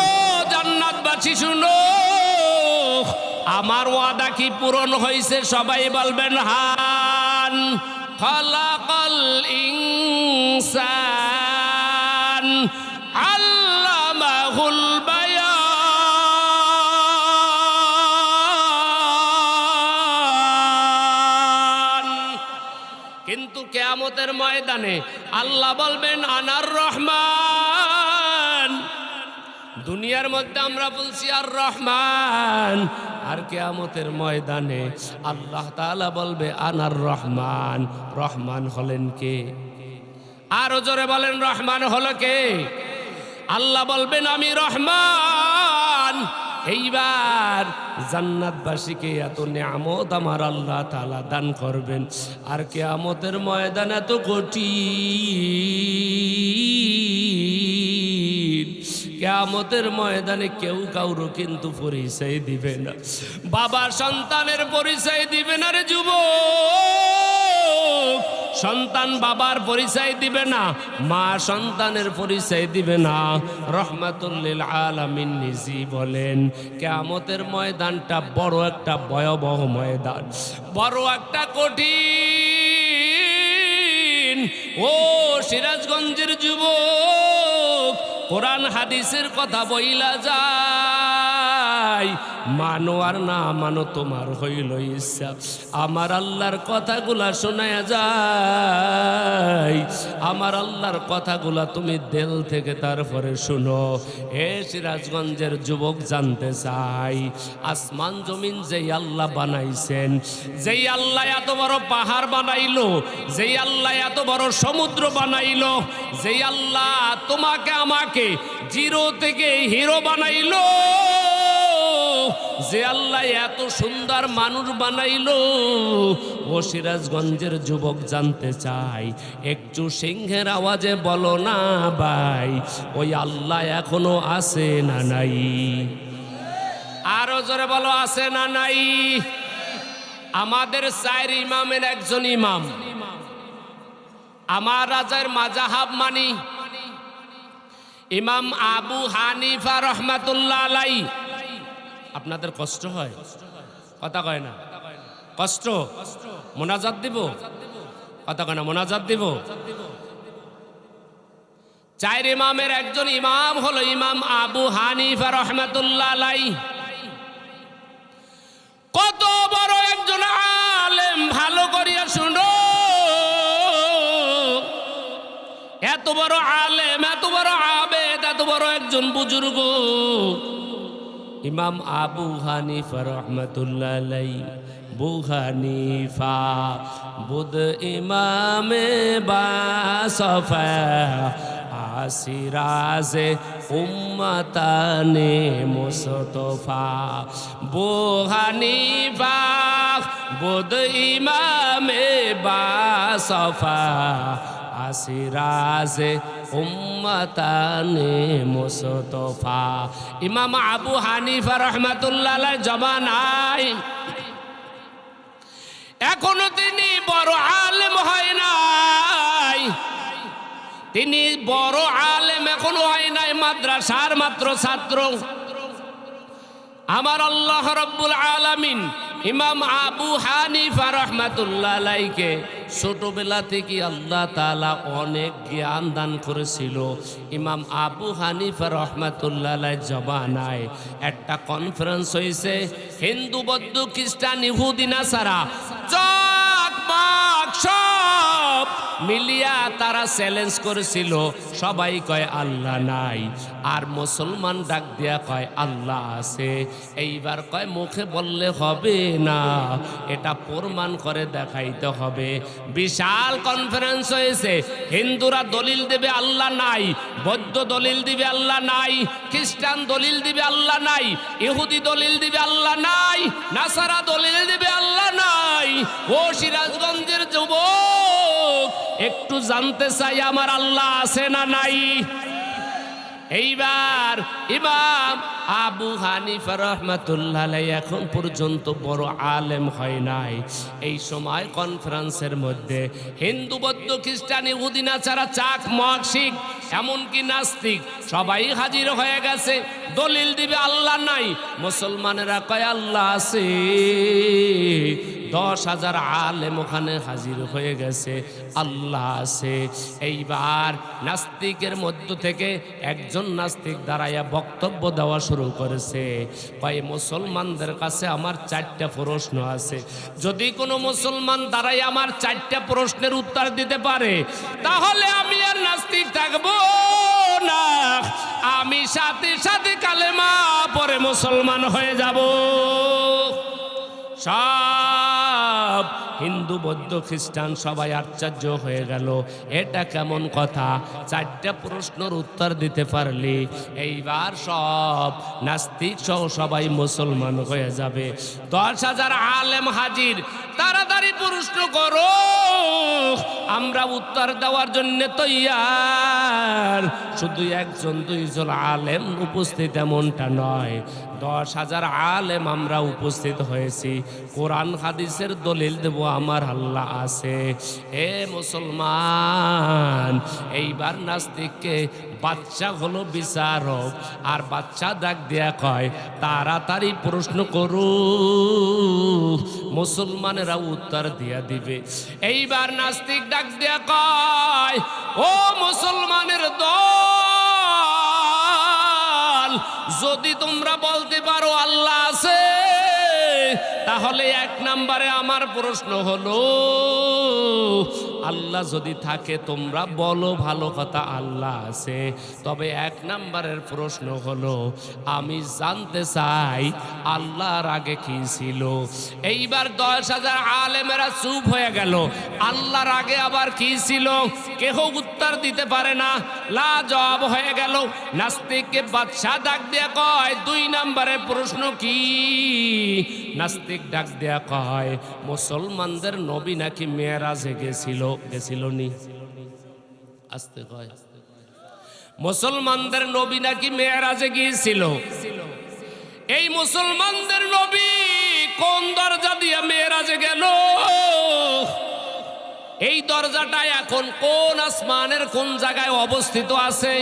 জান্নাতবাসী শুনো, আমার ওয়াদা কি পূরণ হয়েছে? সবাই বলবেন হান। খালাকাল ইনসান আল্লামাহুল বায়ান। কিন্তু কিয়ামতের ময়দানে আল্লাহ বলবেন, আনার রহমান। দুনিয়ার মধ্যে আমরা বলছি আর রহমান, আর কিয়ামতের ময়দানে আল্লাহ তাআলা বলবে আনার রহমান। রহমান হলেন কে? আরো জোরে বলেন, রহমান হলো কে? আল্লাহ বলবেন, আমি রহমান। এইবার জান্নাতবাসীকে এত নিয়ামত আমার আল্লাহ তাআলা দান করবেন, আর কিয়ামতের ময়দান এত কঠিন। কিয়ামতের ময়দানে কেউ কাউরও কিন্তু পরিচয় দিবে না। বাবা সন্তানের পরিচয় দিবে না রে যুবক। সন্তান বাবার পরিচয় দিবে না, মা সন্তানের পরিচয় দিবে না। রহমাতুল লিল আলামিন নিজে বলেন, কিয়ামতের ময়দানটা বড় একটা ভয়াবহ ময়দান, বড় একটা কঠিন। ও সিরাজগঞ্জের যুবক, কোরআন হাদিসের কথা বইলা যায়, মানো আর না মানো তোমার হইল ইচ্ছা। আমার আল্লাহর কথাগুলা শোনায়া যায়, আমার আল্লাহর কথাগুলা তুমি দিল থেকে তারপরে শুনো। এ সিরাজগঞ্জের যুবক জানতে চাই, আসমান জমিন যেই আল্লাহ বানাইছেন, যেই আল্লাহ এত বড় পাহাড় বানাইলো, যেই আল্লাহ এত বড় সমুদ্র বানাইলো, যেই আল্লাহ তোমাকে আমাকে জিরো থেকে হিরো বানাইলো, যে আল্লাহ এত সুন্দর মানুষ বানাইলো, ও সিরাজগঞ্জের যুবক জানতে চাই, একটু সিংহের আওয়াজে বলো না ভাই, ওই আল্লাহ এখনো আছে না নাই? আরো জোরে বলো, আছে না নাই? আমাদের চার ইমামের একজন ইমাম, আমার রাজার মাযহাব মানি, ইমাম আবু হানিফা রহমাতুল্লাহ আলাই। আপনাদের কষ্ট হয়? কথা কয় না? কষ্ট? মোনাজাত দিব? কথা কয় না? মোনাজাত দিব? চার ইমামের একজন ইমাম হলো ইমাম আবু হানিফা রহমাতুল্লাহ আলাই। কত বড় একজন আলেম, ভালো করিয়া শুনো। এত বড় আলেম, এত বড় আবেদ, এত বড় একজন বুজুর্গ ইমাম আবু হানিফা রহমাতুল্লাহ আলাই। বু হানিফা বুদ ইমামে বাসফা আসিরাজে উম্মতানে মুস্তফা। বু হানিফা বুদ ইমামে বাসফা আসিরাজে উম্মতানে মুস্তফা। ইমাম আবু হানিফা রহমাতুল্লাহ আলাইহি জমানায় এখনো তিনি বড় আলেম হয় নাই। তিনি বড় আলেম এখনো হয় নাই, মাদ্রাসার মাত্র ছাত্র। আমার আল্লাহ রাব্বুল আলামিন ইমাম আবু হানিফা রাহমাতুল্লাহ আলাইহিকে ছোটবেলা থেকে আল্লাহ তাআলা অনেক জ্ঞান দান করেছিল। ইমাম আবু হানিফা রাহমাতুল্লাহ আলাইহির জবানায় একটা কনফারেন্স হয়েছে, হিন্দু বৌদ্ধ খ্রিস্টান ইহুদি নাসারা সব মিলিয়া তারা চ্যালেঞ্জ করেছিল, সবাই কয় আল্লাহ নাই, আর মুসলমান ডাক দিয়া কয় আল্লাহ আছে। এইবার কয় মুখে বললে হবে না, এটা প্রমাণ করে দেখাইতে হবে। বিশাল কনফারেন্স হয়েছে, হিন্দুরা দলিল দেবে আল্লাহ নাই, বৌদ্ধ দলিল দিবে আল্লাহ নাই, খ্রিস্টান দলিল দিবে আল্লাহ নাই, ইহুদি দলিল দিবে আল্লাহ নাই, নাসারা দলিল দিবে আল্লাহ নাই। ও সিরাজগঞ্জের যুবক, একটু জানতে চাই আমার আল্লাহ আছে না নাই? এইবার ইমাম আবু হানিফা রাহমাতুল্লাহ আলাইহি এখন পর্যন্ত বড় আলেম হয় নাই। এই সময় কনফারেন্সের মধ্যে হিন্দু বৌদ্ধ খ্রিস্টান ইহুদি নাসারা চাক মগ শিখ এমনকি নাস্তিক সবাই হাজির হয়ে গেছে। দলিল দিবে আল্লাহ নাই, মুসলমানেরা কয় আল্লাহ আছে। 10,000 আলেম ওখানে হাজির হয়ে গেছে, আল্লাহ আছে। এইবার নাস্তিকের মধ্য থেকে একজন নাস্তিক দাঁড়াইয়া বক্তব্য দেওয়া শুরু করেছে, কয় মুসলমানদের কাছে আমার 4টা প্রশ্ন আছে, যদি কোনো মুসলমান দাঁড়াই আমার 4টা প্রশ্নের উত্তর দিতে পারে তাহলে আমি আর নাস্তিক থাকবো না, আমি সাথে সাথে কালেমা পরে মুসলমান হয়ে যাব। সব হিন্দু বৌদ্ধ খ্রিস্টান সবাই আশ্চর্য হয়ে গেল, এটা কেমন কথা, 4টা প্রশ্নের উত্তর দিতে পারলি এইবার সব নাস্তিক সহ সবাই মুসলমান হয়ে যাবে। 10,000 আলেম হাজির, তাড়াতাড়ি প্রশ্ন করো, আমরা উত্তর দেওয়ার জন্য তৈয়ার। শুধু 1-2জন আলেম উপস্থিত এমনটা নয়, 10,000 আলেম আমরা উপস্থিত হয়েছি, কোরআন হাদিসের দলিল দেব আমার আল্লাহ আছে। এ মুসলমান, এইবার নাস্তিককে বাচ্চা হলো বিচারক, আর বাচ্চা ডাক দেয়া কয় তাড়াতাড়ি প্রশ্ন করু, মুসলমানেরা উত্তর দিয়া দিবে। এইবার নাস্তিক ডাক দেয়া কয় ও মুসলমানের দল, যদি তোমরা বলতে পারো আল্লাহ আছে তাহলে 1 নম্বরে আমার প্রশ্ন হলো আল্লাহ যদি থাকে তোমরা বলো ভালো কথা আল্লাহ আছে, তবে 1 নম্বরের প্রশ্ন হলো আমি জানতে চাই আল্লাহর আগে কি ছিল। এইবার 10,000 আলেমেরা চুপ হয়ে গেল, আল্লাহর আগে আবার কি ছিল কেহ উত্তর দিতে পারে না, লাজবাব হয়ে গেল। নাস্তিককে বাদশা ডাক দিয়ে কয় 2 নম্বরের প্রশ্ন কি? নাস্তিক ডাক দেয়া কয় মুসলমানদের নবী নাকি মেরাজে গেছিল নি? আস্তে কয় মুসলমানদের নবী নাকি মেরাজে গিয়েছিল। এই মুসলমানদের নবী কোন দরজা দিয়ে মেরাজে গেল? এই দরজাটা এখন কোন আসমানের কোন জায়গায় অবস্থিত আছে?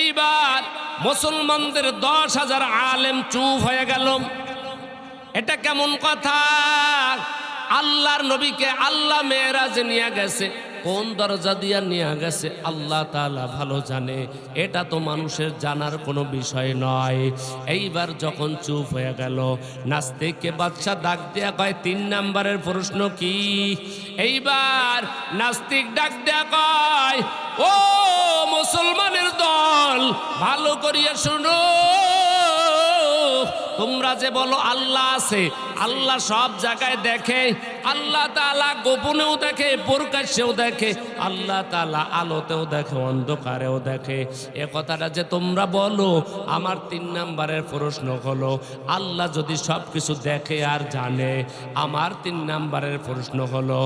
এইবার মুসলমানদের 10,000 আলেম চুপ হয়ে গেল। এটা কেমন কথা? আল্লাহর নবীকে আল্লাহ মেরাজে নিয়ে গেছে, কোন দরজা দিয়া নিয়ে গেছে আল্লাহ তাআলা ভালো জানে, এটা তো মানুষের জানার কোনো বিষয় নয়। এইবার যখন চুপ হয়ে গেল, নাস্তিককে বাদশা ডাক দেয়া কয় 3 নম্বরের প্রশ্ন কি? এইবার নাস্তিক ডাক দেয়া কয় ও মুসলমানের দল, ভালো করিয়া শুনো, তোমরা যে বলো আল্লাহ আছে, আল্লাহ সব জায়গায় দেখে, আল্লাহ তাআলা গোপনেও দেখে প্রকাশ্যেও দেখে, আল্লাহ তাআলা আলোতেও দেখে অন্ধকারেও দেখে। এ কথাটা যে তোমরা বলো, আমার 3 নম্বরের প্রশ্ন হলো আল্লাহ যদি সব কিছু দেখে আর জানে, আমার 3 নম্বরের প্রশ্ন হলো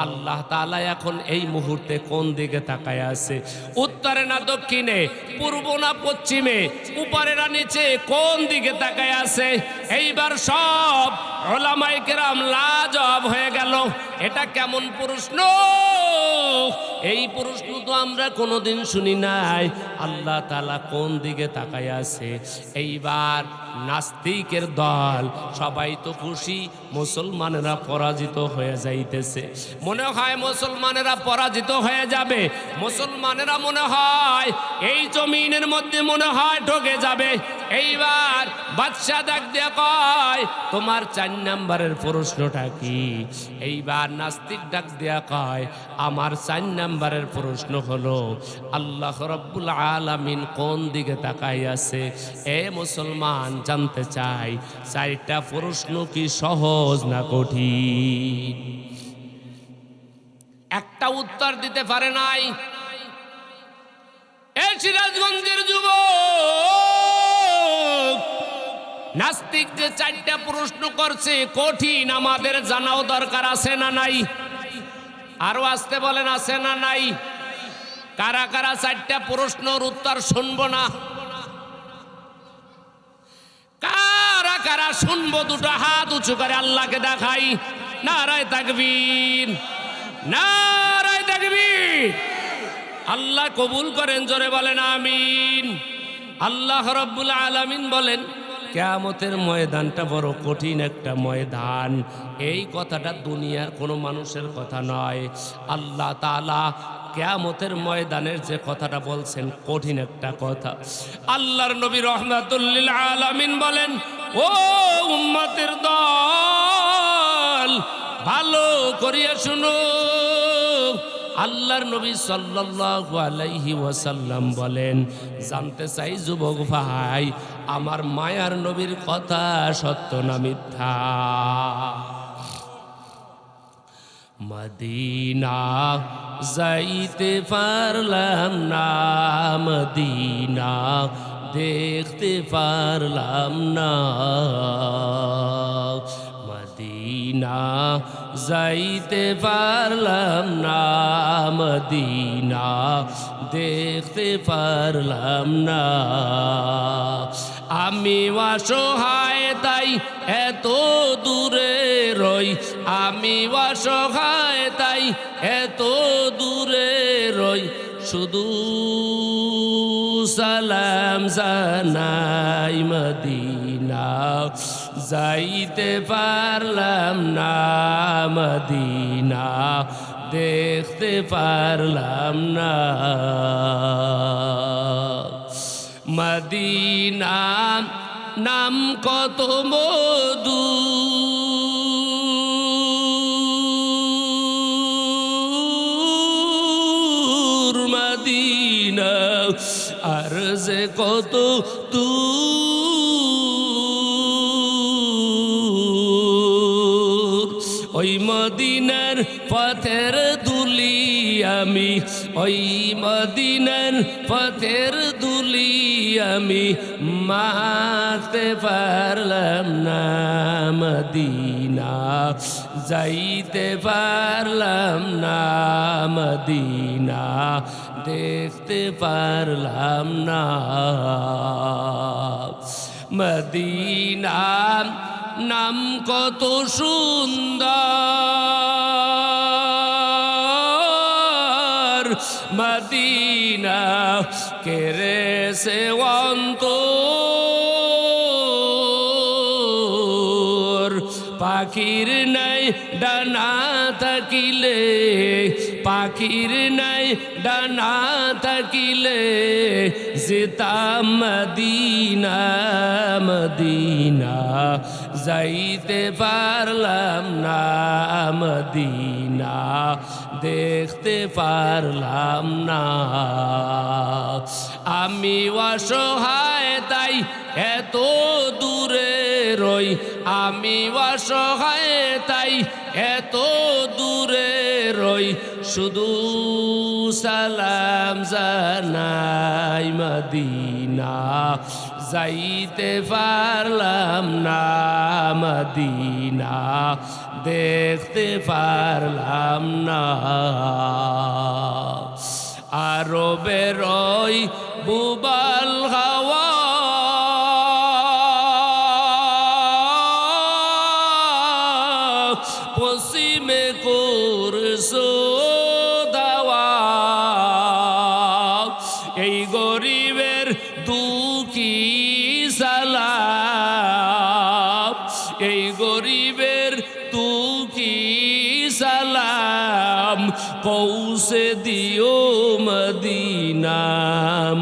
আল্লাহ তাআলা এখন এই মুহূর্তে কোন দিকে তাকায় আছে? উত্তরে না দক্ষিণে, পূর্ব না পশ্চিমে, উপরে না নিচে, কোন দিকে তাকায় আছে? এইবার সব উলামায়ে কেরাম লাজবাব হয়ে গেল, এটা কেমন প্রশ্ন? এই প্রশ্ন তো আমরা কোনোদিন শুনি নাই। আল্লাহ তাআলা কোন দিকে তাকায় আছে? এইবার নাস্তিকের দল সবাই তো খুশি, মুসলমানেরা পরাজিত হয়ে যাইতেছে। মনে হয় মুসলমানেরা পরাজিত হয়ে যাবে, মুসলমানেরা মনে হয় এই জমিনের মধ্যে মনে হয় ঢুকে যাবে। এইবার বাদশা ডাক দিয়ে কয়, তোমার 4 নম্বরের প্রশ্নটা কি? এইবার নাস্তিক ডাক দিয়া কয়, আমার 4 নম্বরের প্রশ্ন হলো আল্লাহ রাব্বুল আলামিন কোন দিকে তাকায় আছে? এ মুসলমান জানতে চাই 4টা প্রশ্ন কি সহজ না কঠিন? একটা উত্তর দিতে পারে নাই। এই সিরাজগঞ্জের যুবক, নাস্তিক যে 4টা প্রশ্ন করছে কঠিন, আমাদের জানাও দরকার আছে না নাই? আরো আসতে বলেন, আছে না নাই? কারা কারা 4টা প্রশ্নের উত্তর শুনবো না? কারা কারা শুনবো? দুটো হাত উঁচু করে আল্লাহকে দেখাই। নারায়ে তাকবীর, নারায়ে তাকবীর। আল্লাহ কবুল করেন, জোরে বলেন আমিন। আল্লাহ রাব্বুল আলামিন বলেন, কিয়ামতের ময়দানটা বড় কঠিন একটা ময়দান। এই কথাটা দুনিয়ার কোনো মানুষের কথা নয়। আল্লাহ তাআলা কিয়ামতের ময়দানের যে কথাটা বলছেন কঠিন একটা কথা। আল্লাহর নবী রাহমাতুল লিল আলামিন বলেন, ও উম্মতের দল, ভালো করিয়া শুনো। আল্লাহর নবী সাল্লাল্লাহু আলাইহি ওয়াসাল্লাম বলেন, জানতে চাই যুবক ভাই, আমার মায়ার নবীর কথা সত্য না মিথ্যা? মদিনা যাইতে পারলাম না, মদিনা দেখতে পারলাম না, মদিনা যাইতে পারলাম না, মদিনা দেখতে পারলাম না। আমি অসহায় তাই এত দূরে রই, আমি অসহায় তাই এত দূরে রই, শুধু সালাম জানাই, মদিনা যাইতে পারলাম না, মদিনা দেখতে পারলাম না। মদিনা নাম কত মধু, মদিনা আর যে কত দূর। ওই মদিনার পথের ধুলি আমি, ওই মদিনার পথের ধুলি আমি মাখতে পারলাম না, মদিনা যাইতে পারলাম না, মদিনা দেখতে পারলাম না। মদিনা নাম কত সুন্দর, মদিনা কেড়েছে অন্তর। পাখির নাই ডানা থাকিলে, পাখির নাই ডানা থাকিলে যেতাম মদিনা, মদিনা যাইতে পারলাম না, মদিনা দেখতে পারলাম না। আমি অসহায় তাই এত দূরে রই, আমি অসহায় তাই এত দূরে রই, শুধু সালাম জানাই, মদিনা যাইতে পারলাম না, মদিনা দেখতে পারলাম না। আরো বেরোই বুবাল হাওয়া, পশ্চিমে করছো দাওয়া, কি সালাম, এই গরিবের তু কি সালাম, পৌঁছে দিও মদিনা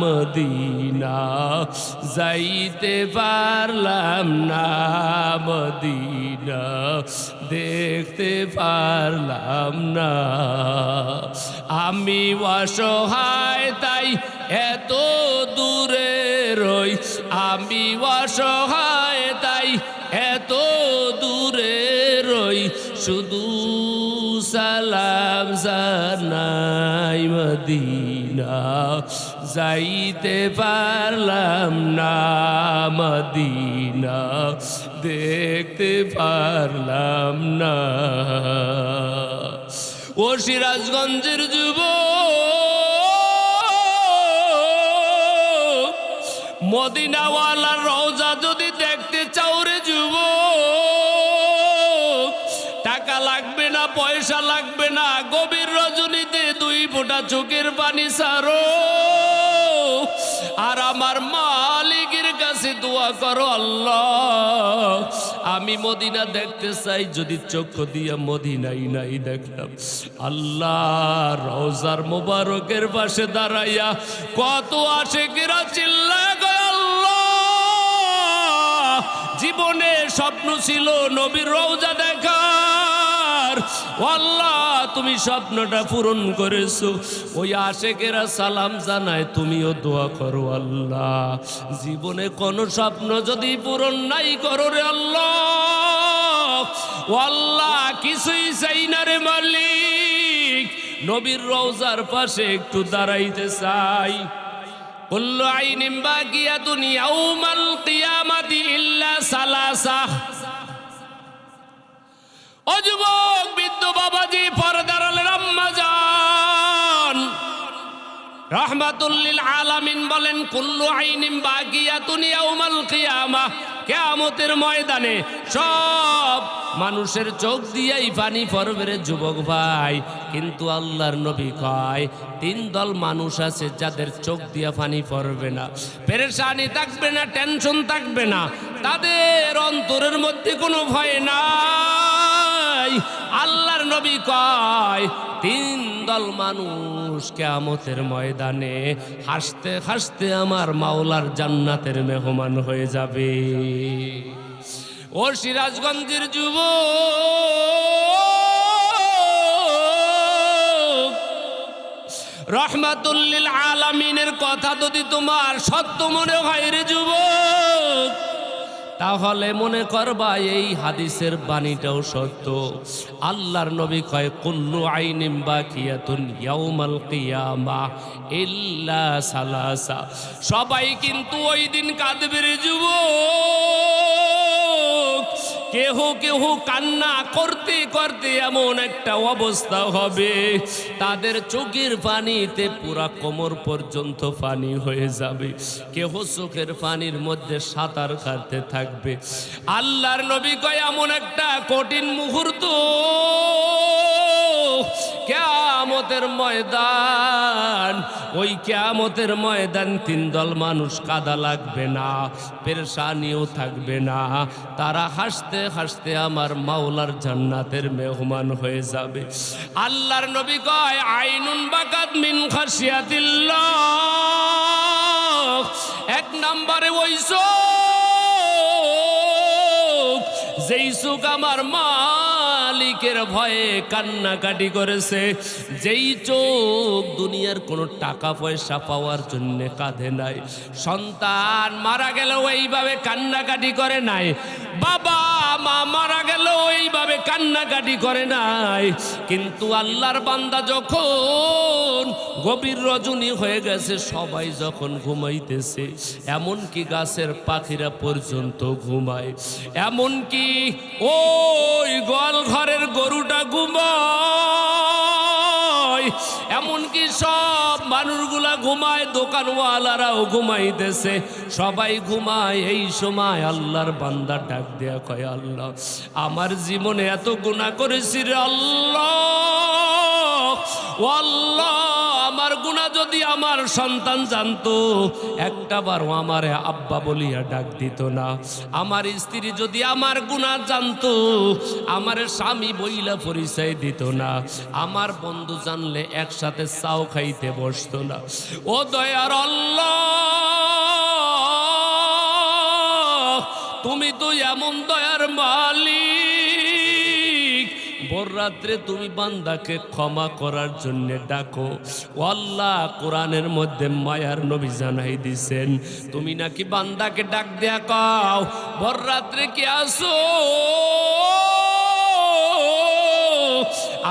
মদিনা, যাইতে পারলাম না মদিনা, দেখতে পারলাম না। আমি অসহায় তাই এত দূরে রই, আমি অসহায় তাই এত দূরে রই, শুধু সালাম জানাই মদিনা, যাইতে পারলাম না মদিনা, দেখতে পারলাম না। ও সিরাজগঞ্জের যুবক, মদিনাওয়ালার রওজা যদি দেখতে চাও রে যুবক, টাকা লাগবে না, পয়সা লাগবে না, গভীর রজনীতে 2 ফোঁটা চোখের পানি ছাড়ো, আর আমার মালিকের কাছে দোয়া করো, আল্লাহ আমি মদিনা দেখতে চাই, যদি চক্ষু দিয়া মদিনাই নাই দেখলাম, আল্লাহ রওজার মোবারকের পাশে দাঁড়াইয়া কত আশিকেরা চিল্লায় গো আল্লাহ, জীবনে স্বপ্ন ছিল নবীর রওজা দেখার, আল্লাহ তুমি স্বপ্নটা পূরণ করেছো। ওই আশিকেরা সালাম জানায়, তুমিও দোয়া করো আল্লাহ, জীবনে কোন স্বপ্ন যদি পূরণ নাই করো রে আল্লাহ, ও আল্লাহ কিছুই চাই না রে মালিক, নবীর রওজার পাশে একটু দাঁড়াইতে চাই। কুল্লু আইনিন বাকিয়াতুন ইয়াউমাল কিয়ামাতি ইল্লা সালাসা। ও যুবক, বৃদ্ধ বাবাজি, পর্দার আলের আম্মা জান, রাহমাতুল লিল আলামিন বলেন, কুল্লু আইনিন বাকিয়াতুন ইয়াউমাল কিয়ামা, কিয়ামতের ময়দানে সব মানুষের চোখ দিয়েই পানি পড়বে রে যুবক ভাই, কিন্তু আল্লাহর নবী কয় 3 দল মানুষ আছে যাদের চোখ দিয়া পানি পড়বে না, পেরেশানি থাকবে না, টেনশন থাকবে না, তাদের অন্তরের মধ্যে কোনো ভয় নাই। আল্লাহর নবী কয় 3 দল মানুষ কিয়ামতের ময়দানে হাসতে হাসতে আমার মাওলার জান্নাতের মেহমান হয়ে যাবে। ও সিরাজগঞ্জের যুবক, রহমাতুল লিল আলামিনের কথা যদি তোমার সত্য মনে হয় রে যুবক, তাহলে মনে করবা এই হাদিসের বাণীটাও সত্য। আল্লাহর নবী কয়, কুল্লু আইনিন বাকিয়াতুন ইয়াউমাল কিয়ামা ইল্লা সালাসা, সবাই কিন্তু ওই দিন কাঁদবে রে যুবক, কেহ কেহ কান্না করতে করতে এমন একটা অবস্থা হবে, তাদের চোখের পানিতে পুরা কোমর পর্যন্ত পানি হয়ে যাবে, কেহ চোখের পানির মধ্যে সাঁতার কাটতে থাকবে। আল্লাহর নবী কয়, এমন একটা কঠিন মুহূর্ত কিয়ামতের ময়দান, ওই কিয়ামতের ময়দান 3 দল মানুষ কাদা লাগবে না, পেরেশানিও থাকবে না, তারা হাসতে হাসতে আমার মাওলার জান্নাতের মেহমান হয়ে যাবে। আল্লাহর নবী কয়, আইনুন বাকাত মিন খাশিয়াতিল্লাহ, 1 নম্বরে ওই চোখ, যেই চোখ আমার মালিকের ভয়ে কান্নাকাটি করেছে, যেই চোখ দুনিয়ার কোনো টাকা পয়সা পাওয়ার জন্য কাঁদে নাই, সন্তান মারা গেলেও এইভাবে কান্নাকাটি করে নাই, বাবা মা মারা গেলেও এইভাবে কান্নাকাটি করে নাই, কিন্তু আল্লাহর বান্দা যখন গভীর রজনী হয়ে গেছে, সবাই যখন ঘুমাইতেছে, এমনকি গাছের পাখিরা পর্যন্ত ঘুমায়, এমনকি ওই গোয়াল ঘরের গরুটা ঘুমায়, এমনকি সব মানুষগুলা ঘুমায়, দোকানওয়ালারাও ঘুমাইতেছে, সবাই ঘুমায়। এই সময় আল্লাহর বান্দা ডাক দেয়া কয়, আল্লাহ আমার জীবনে এত গুনাহ করেছি রে আল্লাহ, ও আল্লাহ আমার গুনাহ যদি আমার আমার সন্তান জানতো, একটাবারও আমারে আব্বা বলিয়া ডাক দিত না। আমার স্ত্রী যদি আমার গুনাহ জানতো, আমার স্বামী বইলা পরিচয় দিত না। আমার বন্ধু জানলে একসাথে চাও খাইতে বসতো না। ও দয়ার আল্লাহ, তুমি তো এমন দয়ার মালিক, ভোর রাত্রে তুমি বান্দাকে ক্ষমা করার জন্য ডাকো। ও আল্লাহ, কোরআনের মধ্যে মায়ার নবী জানাই দিছেন, তুমি নাকি বান্দাকে ডাক দেয়া কও, ভোর রাত্রে কি আসো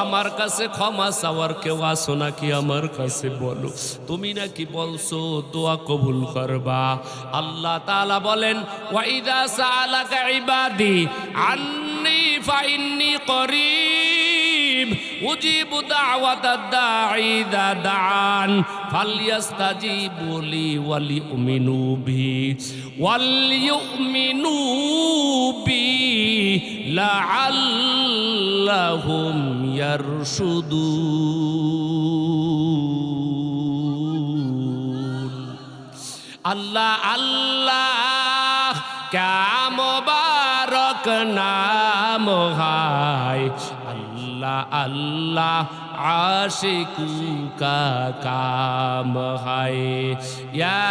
আমার কাছে ক্ষমা চাওয়ার কেউ আসো নাকি আমার কাছে বলো। তুমি নাকি বলছো দোয়া কবুল করবা। আল্লাহ তাআলা বলেন, ওয়া ইযা সাআলাকা ইবাদি আন্নী ফাইন্নী করিব উজিবু দাওয়াতাদ দাঈ ইযা দাআন ফালইস্তাজিবু লি ওয়ালিউমিনু বি লাআল্লাহুম ইয়ারশুদুন। আল্লাহ আল্লাহ ক্যা মুবারক নাম হায়, আল্লাহ আল্লাহ आशिकू का काम है। या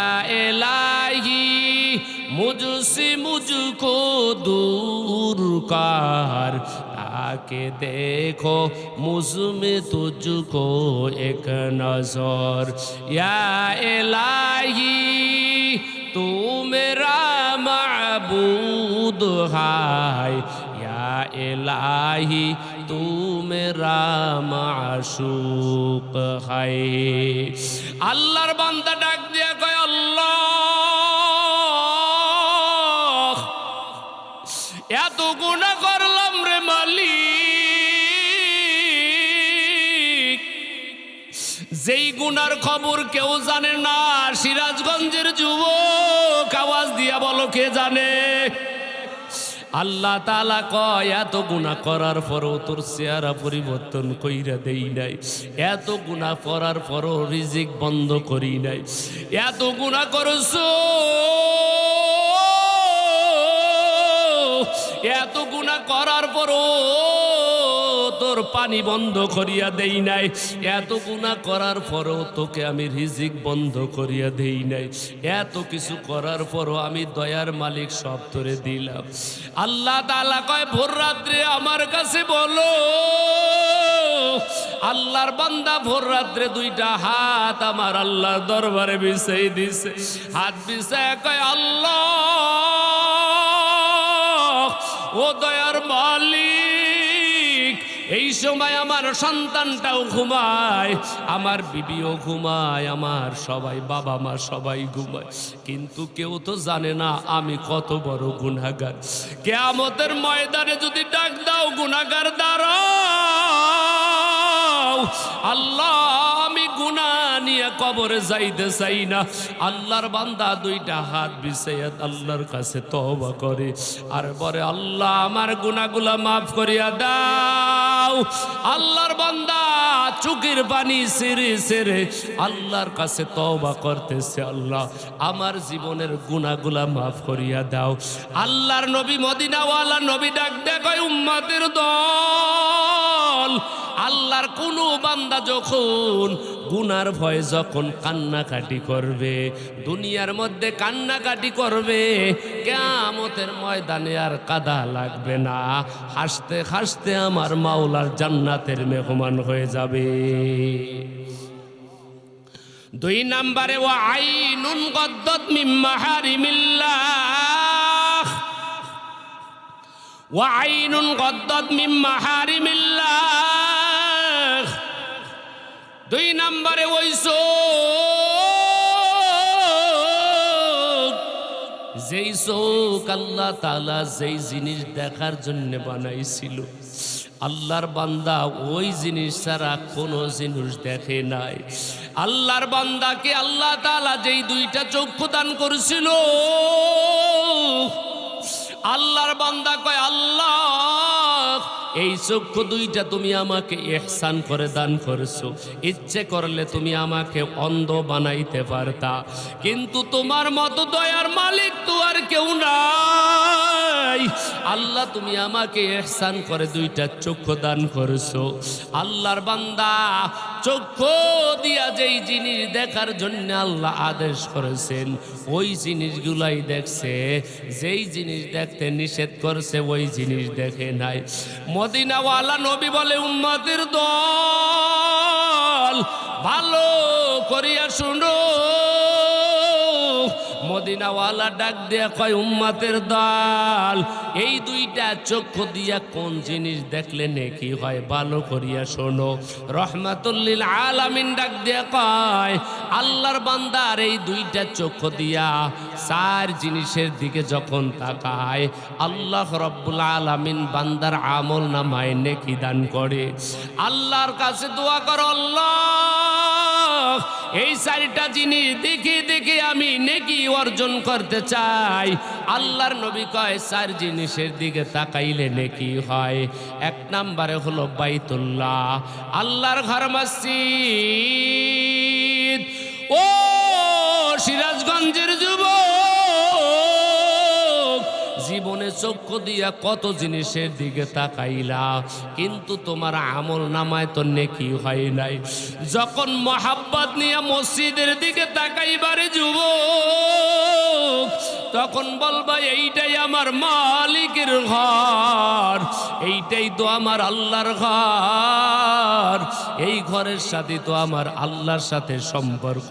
इलाही मुझसे मुझको दूर कर, ताके देखो मुझ में तुझको एक नजर। या इलाही तू मेरा माबूद है, या इलाही तू मेरा माशूक है। আল্লাহর বান্দা ডাক দিয়া কয়, আল্লাহ এত গুনাহ করলাম রে মালিক, যেই গুনার খবর কেউ জানে না। সিরাজগঞ্জের যুবক আওয়াজ দিয়া বলো, কে জানে? আল্লাহ তাআলা কয়, এত গুনাহ করার পরও তোর চেহারা পরিবর্তন কইরা দেই নাই, এত গুনাহ করার পরও রিজিক বন্ধ করি নাই, এত গুনাহ করছো, এত গুনাহ করার পরও তোর পানি বন্ধ করিয়া দেই নাই, এত গুনাহ করার পরও তোকে আমি রিজিক বন্ধ করিয়া দেই নাই, এত কিছু করার পরও আমি দয়ার মালিক সব তোরে দিলাম। আল্লাহ তাআলা কয়, ভোর রাত্রে আমার কাছে বলো। আল্লাহর বান্দা ভোর রাত্রে দুইটা হাত আমার আল্লাহর দরবারে বিছাই দিছে। হাত বিছায় কয়, আল্লাহ ও দয়ার মালিক, এই সময় আমার সন্তানটাও ঘুমায়, আমার বিবিও ঘুমায়, আমার সবাই বাবা মা সবাই ঘুমায়, কিন্তু কেউ তো জানে না আমি কত বড় গুনাহগার। কিয়ামতের ময়দানে যদি ডাক দাও, গুনাহগার দাঁড়াও, আল্লাহ আমি গুনাহ নিয়ে কবরে যাইতে চাই না। আল্লাহর বান্দা দুইটা হাত বিছাইয়া আল্লাহর কাছে তওবা করে আর বলে, আল্লাহ আমার গুনাহগুলা মাফ করিয়া দাও। আল্লাহর বান্দা চোখের পানি ছেড়ে ছেড়ে আল্লাহর কাছে তওবা করতেছে, আল্লাহ আমার জীবনের গুনাহগুলা মাফ করিয়া দাও। আল্লাহর নবী মদিনাওয়ালা নবী ডাক দেয়, কয় উম্মতের দল, আল্লাহর কোন বান্দা যখন গুনার ভয়ে যখন কান্নাকাটি করবে, দুনিয়ার মধ্যে কান্নাকাটি করবে, কিয়ামতের ময়দানে আর কাদা লাগবে না, হাসতে হাসতে আমার মাওলার জান্নাতের মেহমান হয়ে যাবে। দুই নম্বরে, ওয়া আইনুন গদ্দাত মিন মাহারিমিল্লাহ, ওয়া আইনুন গদ্দাত মিন মাহারিমিল্লাহ। দুই নম্বরে, ওই চোখ, যেই চোখ আল্লাহ তাআলা যেই জিনিস দেখার জন্য বানাইছিল, আল্লাহর বান্দা ওই জিনিস ছাড়া কোনো জিনিস দেখে নাই। আল্লাহর বান্দাকে আল্লাহ তাআলা যেই দুইটা চক্ষু দান করেছিল, আল্লাহর বান্দা কয়, আল্লাহ এই চক্ষু দুইটা তুমি আমাকে ইহসান করে দান করেছো, ইচ্ছে করলে তুমি আমাকে অন্ধ বানাইতে পারতা, কিন্তু তোমার মতো দয়ার মালিক তো আর কেউ নাই। আল্লাহ তুমি আমাকে ইহসান করে দুইটা চক্ষু দান করেছো। আল্লাহর বান্দা চক্ষু দিয়া যেই জিনিস দেখার জন্য আল্লাহ আদেশ করেছেন ওই জিনিসগুলাই দেখছে, যেই জিনিস দেখতে নিষেধ করছে ওই জিনিস দেখে নাই। মদিনাওয়ালা নবী বলে, উম্মতের দল ভালো করিয়া শুনো। মদিনাওয়ালা ডাক দিয়া কয়, উম্মতের দল এই দুইটা চক্ষু দিয়া কোন জিনিস দেখলে নেকি হয় ভালো করিয়া শোনো। রহমাতুল্লিল আলামিন ডাক দিয়া কয়, আল্লাহর বান্দার এই দুইটা চক্ষু দিয়া চার জিনিসের দিকে যখন তাকায় আল্লাহ রব্বুল আলামিন বান্দার আমল নামায় নেকি দান করে। আল্লাহর কাছে দোয়া করো, আল্লাহ এই চারটা জিনিস দেখে দেখে আমি নেকি অর্জন করতে চাই। আল্লাহর নবী কয়, চার জিনিসের দিকে তাকাইলে নেকি হয়। এক নম্বরে হলো বাইতুল্লাহ, আল্লাহর ঘর মসজিদ। ও সিরাজগঞ্জের যুবক, জীবনে চক্ষু দিয়া কত জিনিসের দিকে তাকাইলা, কিন্তু তোমার আমল নামায় তো নেকি হয় নাই। যখন মোহাব্বত নিয়ে মসজিদের দিকে তাকাইবারে যুবক, তখন বলবা এইটাই আমার মালিকের ঘর, এইটাই তো আমার আল্লাহর ঘর, এই ঘরের সাথে তো আমার আল্লাহর সাথে সম্পর্ক।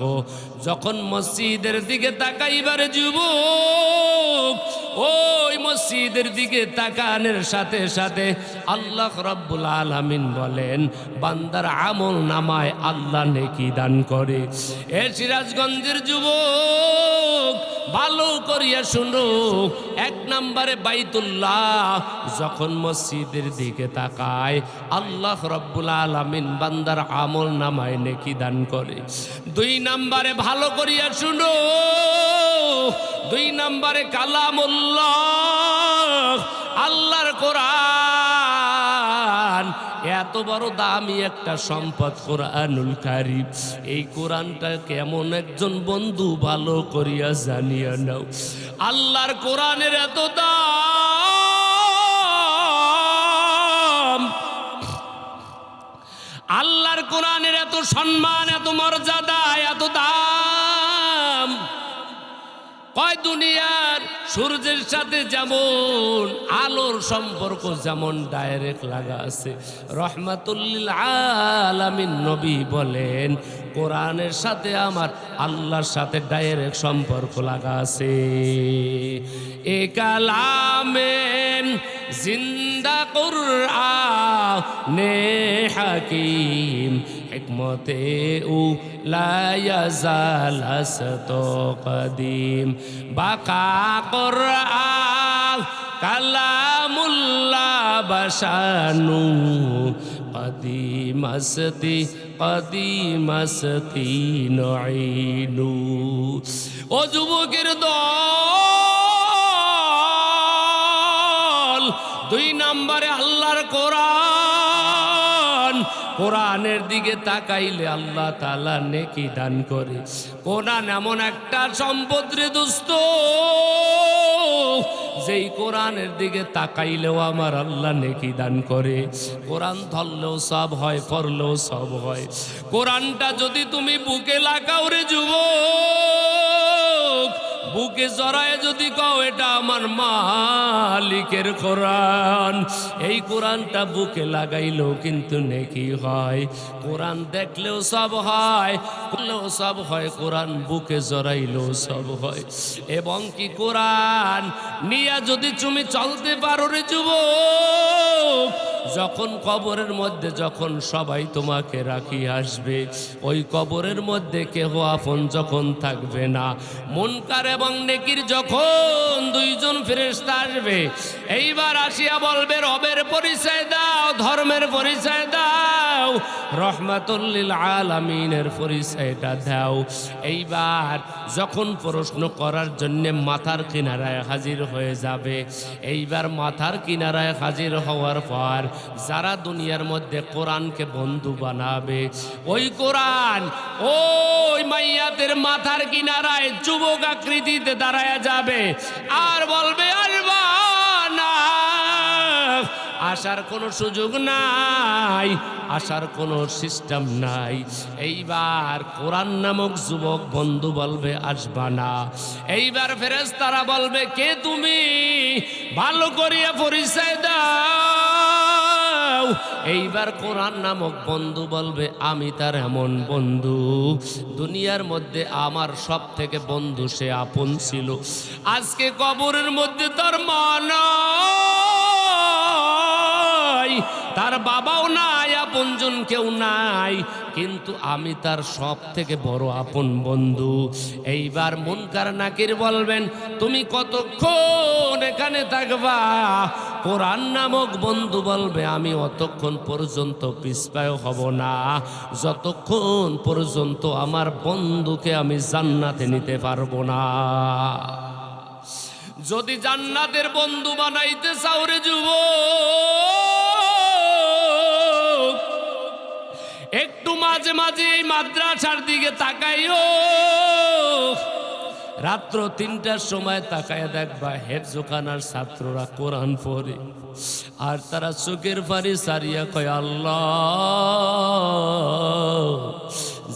যখন মসজিদের দিকে তাকাইবারে যুবক, ওই মসজিদের দিকে তাকানোর সাথে সাথে আল্লাহ রাব্বুল আলামিন বলেন বান্দার আমল নামায় আল্লাহ নেকি দান করে। এ সিরাজগঞ্জের যুবক ভালো করিয়া শুনো, এক নম্বরে বাইতুল্লাহ, যখন মসজিদের দিকে তাকায় আল্লাহ রাব্বুল আলামিন বান্দার আমল নামায় নেকি দান করে। দুই নম্বরে ভালো করিয়া শুনো, দুই নম্বরে কালামুল্লাহ, আল্লাহর কোরআন। এত বড় দামি একটা সম্পদ কোরআনুল কারীম, এই কোরআনটা কেমন একজন বন্ধু ভালো করিয়া জানিয়া নাও। আল্লাহর কোরআনের এত দাম, আল্লাহর কোরআনের এত সম্মান, এত মর্যাদা, এত দাম। কয় দুনিয়ার সূর্যের সাথে যেমন আলোর সম্পর্ক যেমন ডাইরেক্ট লাগা আছে, রহমাতুল্লিল আলামিন নবী বলেন কোরআনের সাথে আমার আল্লাহর সাথে ডাইরেক্ট সম্পর্ক লাগা আছে। এ কালামেন জিন্দা কুরআনে হাকিম, হিকমতে ও লা ইয়াজাল হাসত কদিম, বাকা কুরআন কালামুল্লাহ বাশানু, কদিমাসতি কদিমাসতি নঈনু। ও যুবকের দল, দুই নম্বরে আল্লাহর কোরআন, কোরআনের দিকে তাকাইলে আল্লাহ তাআলা নেকি দান করে। কোরআন এমন একটা সম্পদ রে দোস্ত, যেই কোরআনের দিকে তাকাইলেও আমার আল্লাহ নেকি দান করে। কোরআন ধরলেও সব হয়, পড়লেও সব হয়। কোরআনটা যদি তুমি বুকে লাগাও রে যুবক, বুকে জড়ায় যদি কও এটা আমার মালিকের কোরআন, এই কোরআনটা বুকে লাগাইলেও কিন্তু নেকি হয়। কোরআন দেখলেও সব হয়, পড়লেও সব হয়, কোরআন বুকে জড়াইলেও সব হয়। এবং কি কোরআন নিয়ে যদি তুমি চলতে পারো রে যুবক, যখন কবরের মধ্যে যখন সবাই তোমাকে রাখি আসবে, ওই কবরের মধ্যে কেহ আপন যখন থাকবে না, মুনকার এবং নেকির যখন দুইজন ফেরেশতা আসবে, এইবার আসিয়া বলবে রবের পরিচয় দাও, ধর্মের পরিচয় দাও। দাও, রহমাতুল লিল আলামিনের পরিচয়টা দাও। এইবার যখন প্রশ্ন করার জন্য মাথার কিনারায় হাজির হয়ে যাবে, এইবার মাথার কিনারায় হাজির হওয়ার পর যারা দুনিয়ার মধ্যে কোরআনকে বন্ধু বানাবে, ওই কোরআন ওই মাইয়াদের মাথার কিনারায় যুবক আকৃতিতে দাঁড়ায় যাবে আর বলবে আসবা না, আসার কোনো সুযোগ নাই, আসার কোনো সিস্টেম নাই। এইবার কোরআন নামক যুবক বন্ধু বলবে আসবা না। এইবার ফেরেশতারা বলবে কে তুমি, ভালো করিয়া পরিচয় দাও। এইবার কোরআন নামক বন্ধু বলবে আমি তার এমন বন্ধু, দুনিয়ার মধ্যে আমার সব থেকে বন্ধু সে আপন ছিল, আজকে কবরের মধ্যে তার মা নাই, তার বাবাও নাই, আপনজন কেউ নাই, কিন্তু আমি তার সব থেকে বড় আপন বন্ধু। এইবার মুনকার নাকির বলবেন তুমি কতক্ষণ এখানে থাকবা? কোরআন নামক বন্ধু বলবে আমি অতক্ষণ পর্যন্ত পিছপায় হব না যতক্ষণ পর্যন্ত আমার বন্ধুকে আমি জান্নাতে নিতে পারবো না। যদি জান্নাতের বন্ধু বানাইতে চাও রে যুবক, একটু মাঝে মাঝে এই মাদ্রাসার দিকে তাকাইও। রাত্র ৩টার সময় তাকায় দেখবা হেফজখানার ছাত্ররা কোরআন পড়ে আর তারা চোখের পানি সারিয়া কয় আল্লাহ,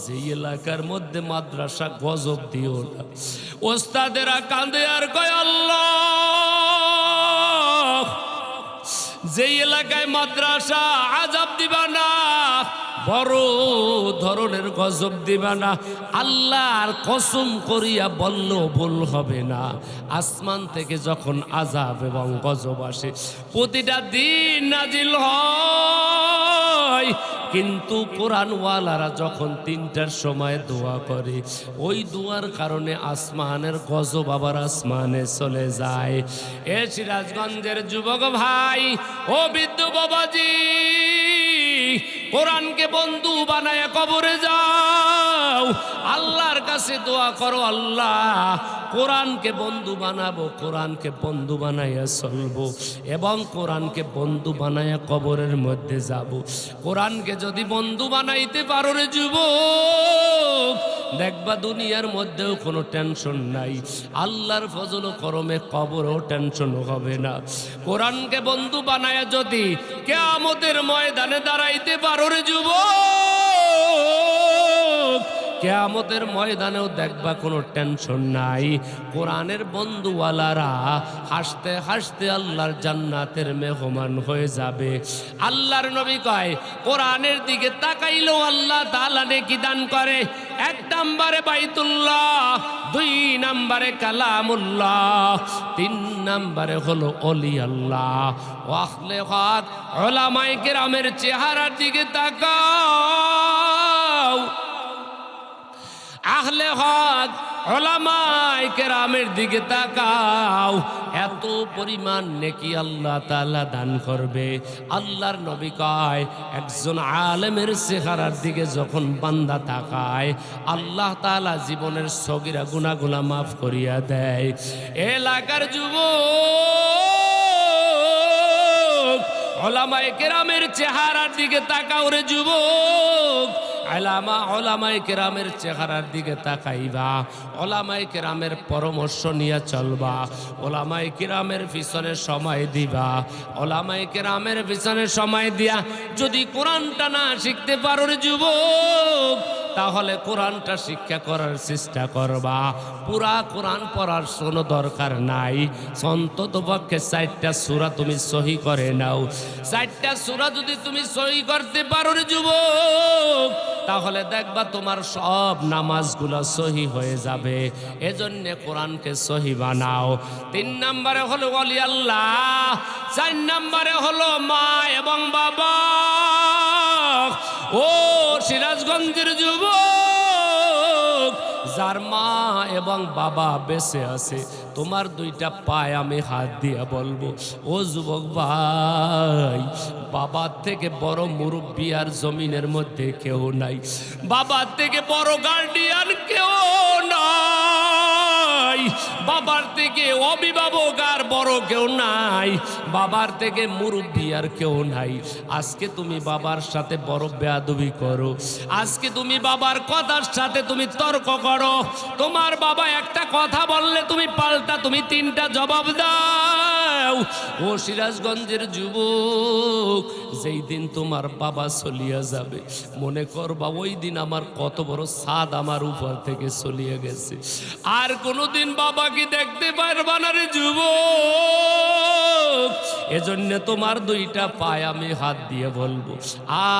যে এলাকার মধ্যে মাদ্রাসা গজব দিও না। ওস্তাদেরা কাঁদে আর কয় আল্লাহ, যে এলাকায় মাদ্রাসা আযাব দিবা না, বড় ধরনের গজব দিবা না। আল্লাহর কসম করিয়া বলল ভুল হবে না, আসমান থেকে যখন আযাব এবং গজব আসে প্রতিটা দিন নাজিল হয়, কিন্তু কোরআনওয়ালারা যখন ৩টার সময় দোয়া করে ওই দোয়ার কারণে আসমানের গজব আবার আসমানে চলে যায়। এ সিরাজগঞ্জের যুবক ভাই ও বৃদ্ধ বাবাজি, কোরআনকে বন্ধু বানায় কবরে যাও, আল্লাহর কাছে দোয়া করো আল্লাহ কোরআনকে বন্ধু বানাবো, কোরআনকে বন্ধু বানাইয়া চলবো এবং কোরআনকে বন্ধু বানাইয়া কবরের মধ্যে যাব। কোরআনকে যদি বন্ধু বানাইতে পারো রে যুবক, দেখবা দুনিয়ার মধ্যেও কোনো টেনশন নাই, আল্লাহর ফজল করমে কবরও টেনশন হবে না। কোরআনকে বন্ধু বানায়া যদি কিয়ামতের ময়দানে দাঁড়াইতে পারো রে যুবক, কিয়ামতের ময়দানেও দেখবা কোনো টেনশন নাই। কোরআনের বন্ধুওয়ালারা হাসতে হাসতে আল্লাহর জান্নাতের মেহমান হয়ে যাবে। আল্লাহর নবী কয় কোরআনের দিকে তাকাইলেও আল্লাহ তাআলা নেকি দান করে। ১ নম্বরে বাইতুল্লাহ, ২ নম্বরে কালামুল্লাহ, ৩ নম্বরে হলো ওলি আল্লাহ। ওয়াহলে হক উলামায়ে কেরামের চেহারার দিকে তাকাও, আহলে হক উলামায়ে কেরামের দিকে তাকাও, এত পরিমাণ নেকি আল্লাহ তাআলা দান করবে। আল্লাহর নবী কয় একজন আলেমের চেহারার দিকে যখন বান্দা তাকায় আল্লাহ তাআলা জীবনের সগীরা গুনাহগুলো মাফ করিয়া দেয়। এলাকার যুবক উলামায়ে কেরামের চেহারার দিকে তাকাও রে যুবক, উলামায়ে কেরামের চেহারার দিকে তাকাইবা, উলামায়ে কেরামের পরামর্শ নিয়ে চলবা, উলামায়ে কেরামের পিছনে সময় দিবা। উলামায়ে কেরামের পিছনে সময় দিয়া যদি কোরআনটা না শিখতে পারো রে যুবক, তাহলে কোরআনটা শিক্ষা করার চেষ্টা করবা। পুরা কোরআন পড়ার কোনো দরকার নাই, অন্তত পক্ষে 4টা সূরা তুমি সহি করে নাও। 4টা সূরা যদি তুমি সহি করতে পারো রে যুবক, তাহলে দেখবা তোমার সব নামাজগুলো সহি হয়ে যাবে। এজন্য কোরআনকে সহি বানাও। 3 নম্বরে হলো ওলি আল্লাহ, 4 নম্বরে হলো মা এবং বাবা। ও সিরাজগঞ্জের যুবক, যার মা এবং বাবা বেঁচে আছে, তোমার দুইটা পায়ে আমি হাত দিয়া বলবো, ও যুবক ভাই, বাবার থেকে বড় মুরব্বি আর জমিনের মধ্যে কেউ নাই, বাবার থেকে বড় গার্ডিয়ান কেউ নাই, বাবার থেকে অভিভাবক আর বড় কেউ নাই, বাবার থেকে মুরব্বি আর কেউ নাই। আজকে তুমি বাবার সাথে বড় বেয়াদবি করো, আজকে তুমি বাবার কথার সাথে তুমি তর্ক করো, তোমার বাবা একটা কথা বললে তুমি পাল্টা তুমি তিনটা জবাব দাও। ও সিরাজগঞ্জের যুবক, যেই দিন তোমার বাবা চলিয়া যাবে, মনে করবা ওই দিন আমার কত বড় ছাদ আমার উপর থেকে চলিয়ে গেছে, আর কোনোদিন বাবাকে দেখতে পারবা না রে যুবক। এজন্য তোমার দুইটা পায়ে আমি হাত দিয়ে বলবো,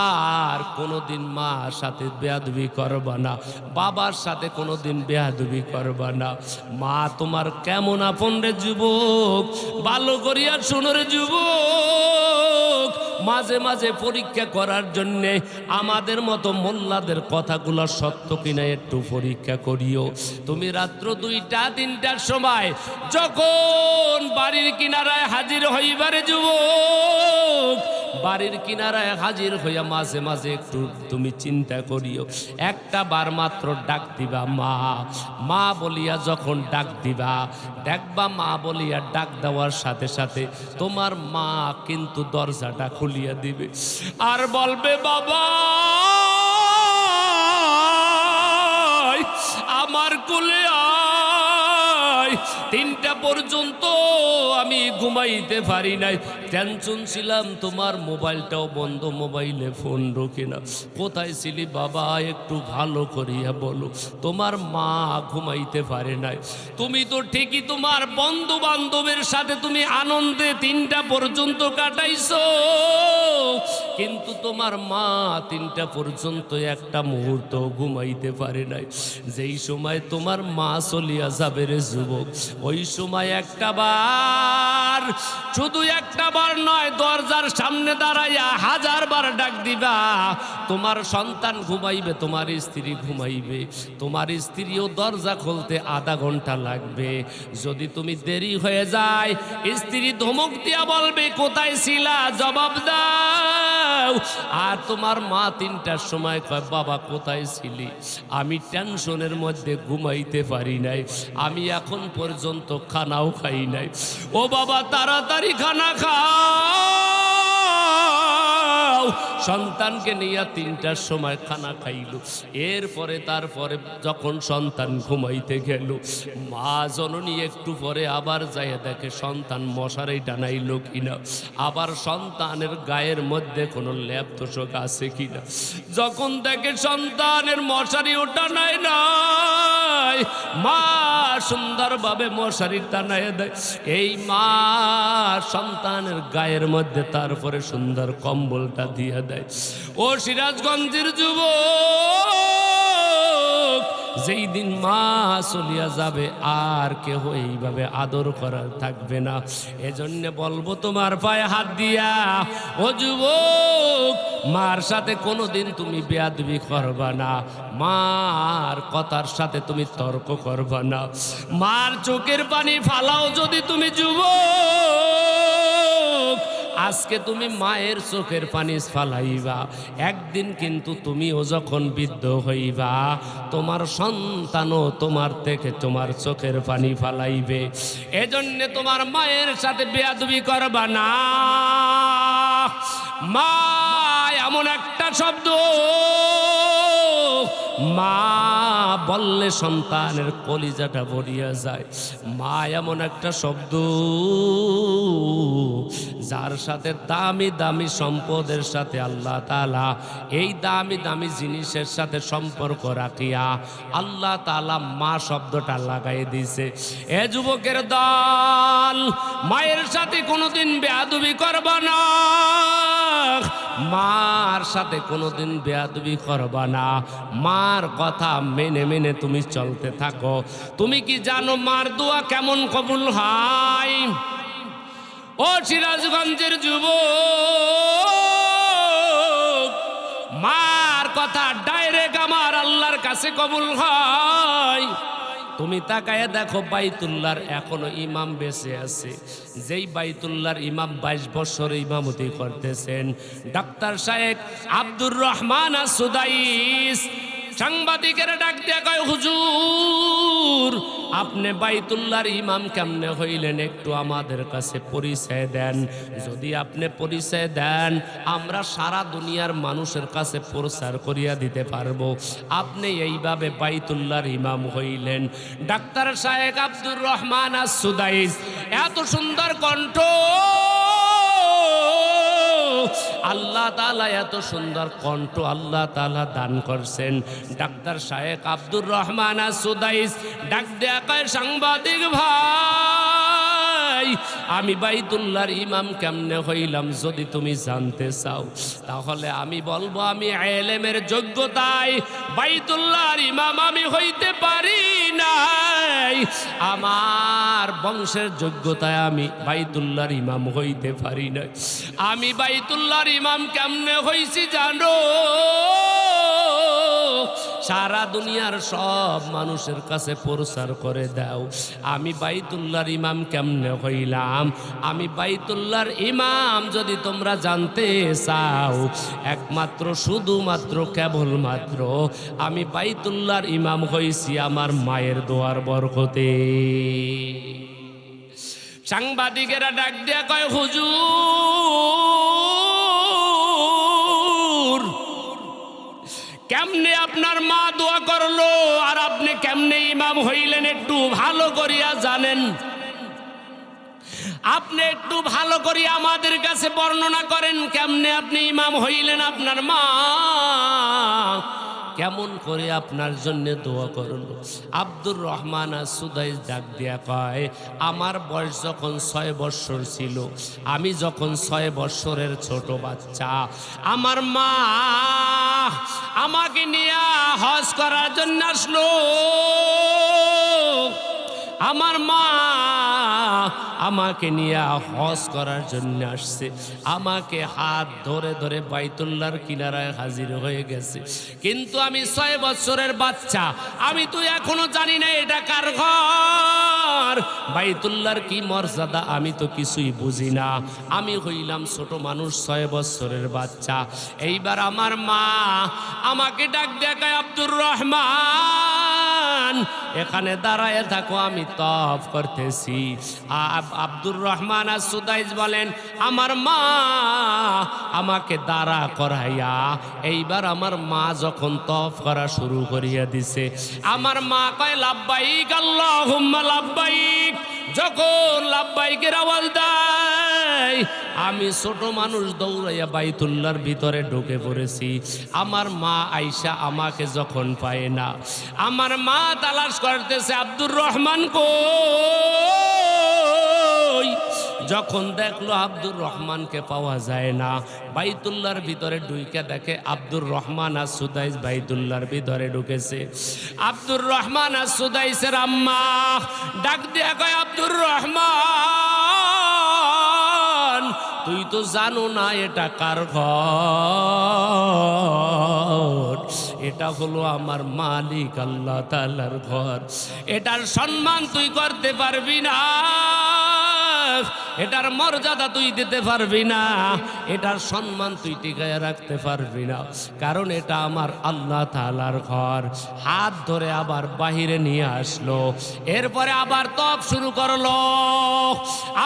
আর কোনোদিন মার সাথে বেয়াদবি করবা না, বাবার সাথে কোনোদিন বেয়াদবি করবা না। মা তোমার কেমন আপন রে যুবক, ভালো করিয়া শোনো রে যুবক। মাঝে মাঝে পরীক্ষা করার জন্যে আমাদের মতো মোল্লাদের কথাগুলো সত্য কিনা একটু পরীক্ষা করিও। তুমি রাত্র 2টা-3টার সময় যখন বাড়ির কিনারায় হাজির হইবারে যুবক, বাড়ির কিনারায় হাজির হইয়া মাঝে মাঝে একটু তুমি চিন্তা করিও, একটা বার মাত্র ডাক দিবা মা, মা বলিয়া যখন ডাক দিবা, দেখবা মা বলিয়া ডাক দেওয়ার সাথে সাথে তোমার মা কিন্তু দরজাটা খুলিয়া দিবে আর বলবে, বাবা আমার কোলে আয়। 3টা পর্যন্ত আমি ঘুমাইতে পারি নাই, টেনশন ছিলাম, তোমার মোবাইলটাও বন্ধ, মোবাইলে ফোন ঢোকে না। কোথায় ছিলি বাবা, একটু ভালো করিয়া বলো। তোমার মা ঘুমাইতে পারে নাই, তুমি তো ঠিকই তোমার বন্ধু বান্ধবের সাথে তুমি আনন্দে 3টা পর্যন্ত কাটাইছো, কিন্তু তোমার মা 3টা পর্যন্ত একটা মুহূর্ত ঘুমাইতে পারে নাই। যেই সময় তোমার মা চলিয়া যাবে রে যুবক, ওই সময় একটা বার, শুধু একটা বার নয়, দরজার সামনে দাঁড়াইয়া 1000 বার ডাক দিবা। তোমার সন্তান ঘুমাইবে, তোমার স্ত্রী ঘুমাইবে, তোমার স্ত্রীও দরজা খুলতে আধা ঘন্টা লাগবে। যদি তুমি দেরি হয়ে যায়, স্ত্রী ধমক দিয়া বলবে, কোথায় ছিলা, জবাব দাও। আর তোমার মা 3টার সময় কয়, বাবা কোথায় ছিলি, আমি টেনশনের মধ্যে ঘুমাইতে পারি নাই, আমি এখন পর্যন্ত খানাও খাই নাই। ও বাবা তাড়াতাড়ি খানা খাও। সন্তানকে নিয়ে 3টার সময় খানা খাইল, এরপরে তারপরে যখন সন্তান ঘুমাইতে গেল, মা জননী একটু পরে আবার যাইয়া দেখে সন্তান মশারি টানাইল কিনা, আবার সন্তানের গায়ের মধ্যে কোনো লেপ তোষক আছে কিনা। যখন দেখে সন্তানের মশারিও টানায় নাই, মা সুন্দরভাবে মশারি টানায় দেয়। এই মা সন্তানের গায়ের মধ্যে তারপরে সুন্দর কম্বলটা দিয়ে দেয়। ও সিরাজগঞ্জের যুবক, যেই দিন মা চলিয়া যাবে আর কেহ এইভাবে আদর করার থাকবে না। এজন্য বলবো তোমার পায়ে হাত দিয়া, ও যুবক, মার সাথে কোনোদিন তুমি বেয়াদবি করবা না, মার কথার সাথে তুমি তর্ক করবা না, মার চোখের পানি ফালাও যদি তুমি যুবক, আজকে তুমি মায়ের চোখের পানি ফালাইবা, একদিন কিন্তু তুমিও যখন বৃদ্ধ হইবা, তোমার সন্তানও তোমার থেকে তোমার চোখের পানি ফালাইবে। এজন্য তোমার মায়ের সাথে বেয়াদবি করবা না। মা এমন একটা শব্দ, মা বললে সন্তানের কলিজাটা ভরিয়া যায়। মা এমন একটা শব্দ, যার সাথে দামি দামি সম্পদের সাথে আল্লাহ তাআলা এই দামি দামি জিনিসের সাথে সম্পর্ক রাখিয়া আল্লাহ তাআলা মা শব্দটা লাগাই দিয়েছে। এ যুবকের দল, মায়ের সাথে কোনোদিন বেয়াদবি করবা না, মার সাথে কোনোদিন বেয়াদবি করবা না, মার কথা মেনে মেনে তুমি চলতে থাকো। তুমি কি জানো মার দোয়া কেমন কবুল হয়? ও সিরাজগঞ্জের যুবক, মার কথা ডাইরেক্ট আমার আল্লাহর কাছে কাছে কবুল হয়। তুমি তাকায় দেখো বাইতুল্লাহর এখনো ইমাম বেঁচে আছে। যেই বাইতুল্লাহর ইমাম 22 বছর ইমামতি করতেছেন ডাক্তার সাহেব আব্দুর রহমান আস-সুদাইস। সাংবাদিকেরা ডাক দিয়ে কয়, হুজুর আপনি বাইতুল্লাহর ইমাম কেমনে হইলেন, একটু আমাদের কাছে পরিচয় দেন। যদি আপনি পরিচয় দেন আমরা সারা দুনিয়ার মানুষের কাছে প্রচার করিয়া দিতে পারবো আপনি এইভাবে বাইতুল্লাহর ইমাম হইলেন। ডাক্তার সাহেব আব্দুর রহমান আস-সুদাইস এত সুন্দর কণ্ঠ, আল্লাহ তাআলা এত সুন্দর কণ্ঠ আল্লাহ তাআলা দান করছেন। ডাক্তার সাহেব আব্দুর রহমান আস-সুদাইস ডাক দেয়া কয়, সাংবাদিক ভাই আমি বাইতুল্লাহর ইমাম কেমনে হইলাম যদি তুমি জানতে চাও তাহলে আমি বলবো আমি ইলমের যোগ্যতায় বাইতুল্লাহর ইমাম আমি হইতে পারি নাই, আমার বংশের যোগ্যতায় আমি বাইতুল্লাহর ইমাম হইতে পারি নাই। আমি বাইতুল্লাহর ইমাম কেমনে হইছি জানো? সারা দুনিয়ার সব মানুষের কাছে প্রচার করে দাও আমি বাইতুল্লাহর ইমাম কেমনে হইলাম। আমি বাইতুল্লাহর ইমাম যদি তোমরা জানতে চাও একমাত্র শুধুমাত্র কেবলমাত্র আমি বাইতুল্লাহর ইমাম হইছি আমার মায়ের দোয়ার বরকতে। সাংবাদিকেরা ডাক দেয়া কয়, হুজুর কেমনে আপনার মা দোয়া করলো আর আপনি কেমনে ইমাম হইলেন একটু ভালো করিয়া জানেন? আপনি একটু ভালো করে আমাদের কাছে বর্ণনা করেন কেমনে আপনি ইমাম হইলেন, আপনার মা কেমন করে আপনার জন্য দোয়া করলো। আব্দুর রহমান আস-সুদাইস ডাক দিয়া কয়, আমার বয়স যখন 6 বছর ছিল, আমি যখন 6 বছরের ছোট বাচ্চা, আমার মা আমাকে নিয়ে হজ করার জন্য আসলো। আমার মা আমাকে নিয়ে হজ করার জন্য আসছে, আমাকে হাত ধরে ধরে বাইতুল্লাহর কিনারায় হাজির হয়ে গেছে। কিন্তু আমি 6 বছরের বাচ্চা, আমি তো এখনো জানি না এটা কার ঘর, বাইতুল্লাহর কি মর্যাদা আমি তো কিছুই বুঝি না। আমি হইলাম ছোট মানুষ, 6 বছরের বাচ্চা। এইবার আমার মা আমাকে ডাক দেখায়, আব্দুর রহমান এখানে দাঁড়ায় থাকো আমি তফ করতেছি। আব্দুর রহমান আস-সুদাইস বলেন, আমার মা আমাকে দাঁড়া করাইয়া এইবার আমার মা যখন তফ করা শুরু করিয়া দিছে, আমার মা কয় লাব্বাইক আল্লাহুম্মা লাব্বাইক। যখন লাব্বাইকের আওয়াজ দেয় আমি ছোট মানুষ দৌড়াইয়া বাইতুল্লাহর ভিতরে ঢুকে পড়েছি। আমার মা আয়েশা আমাকে যখন পায় না, আমার মা তালাশ করতেছে আব্দুর রহমান কই। যখন দেখলো আব্দুর রহমানকে পাওয়া যায় না, বাইতুল্লাহর ভিতরে ঢুকে দেখে আব্দুর রহমান আস-সুদাইস বাইতুল্লাহর ভিতরে ঢুকেছে। আব্দুর রহমান আস-সুদাইসের আম্মা ডাক দিয়া কয়, আব্দুর রহমান তুই তো জানো না এটা কার ঘর, এটা হলো আমার মালিক আল্লাহ তাআলার ঘর। এটার সম্মান তুই করতে পারবি না, এটার মর্যাদা তুই দিতে পারবি না, এটার সম্মান তুই টিকায় রাখতে পারবি না, কারণ এটা আমার আল্লাহ তাআলার ঘর। হাত ধরে আবার বাহিরে নিয়ে আসলো, এরপরে আবার তপ শুরু করলো।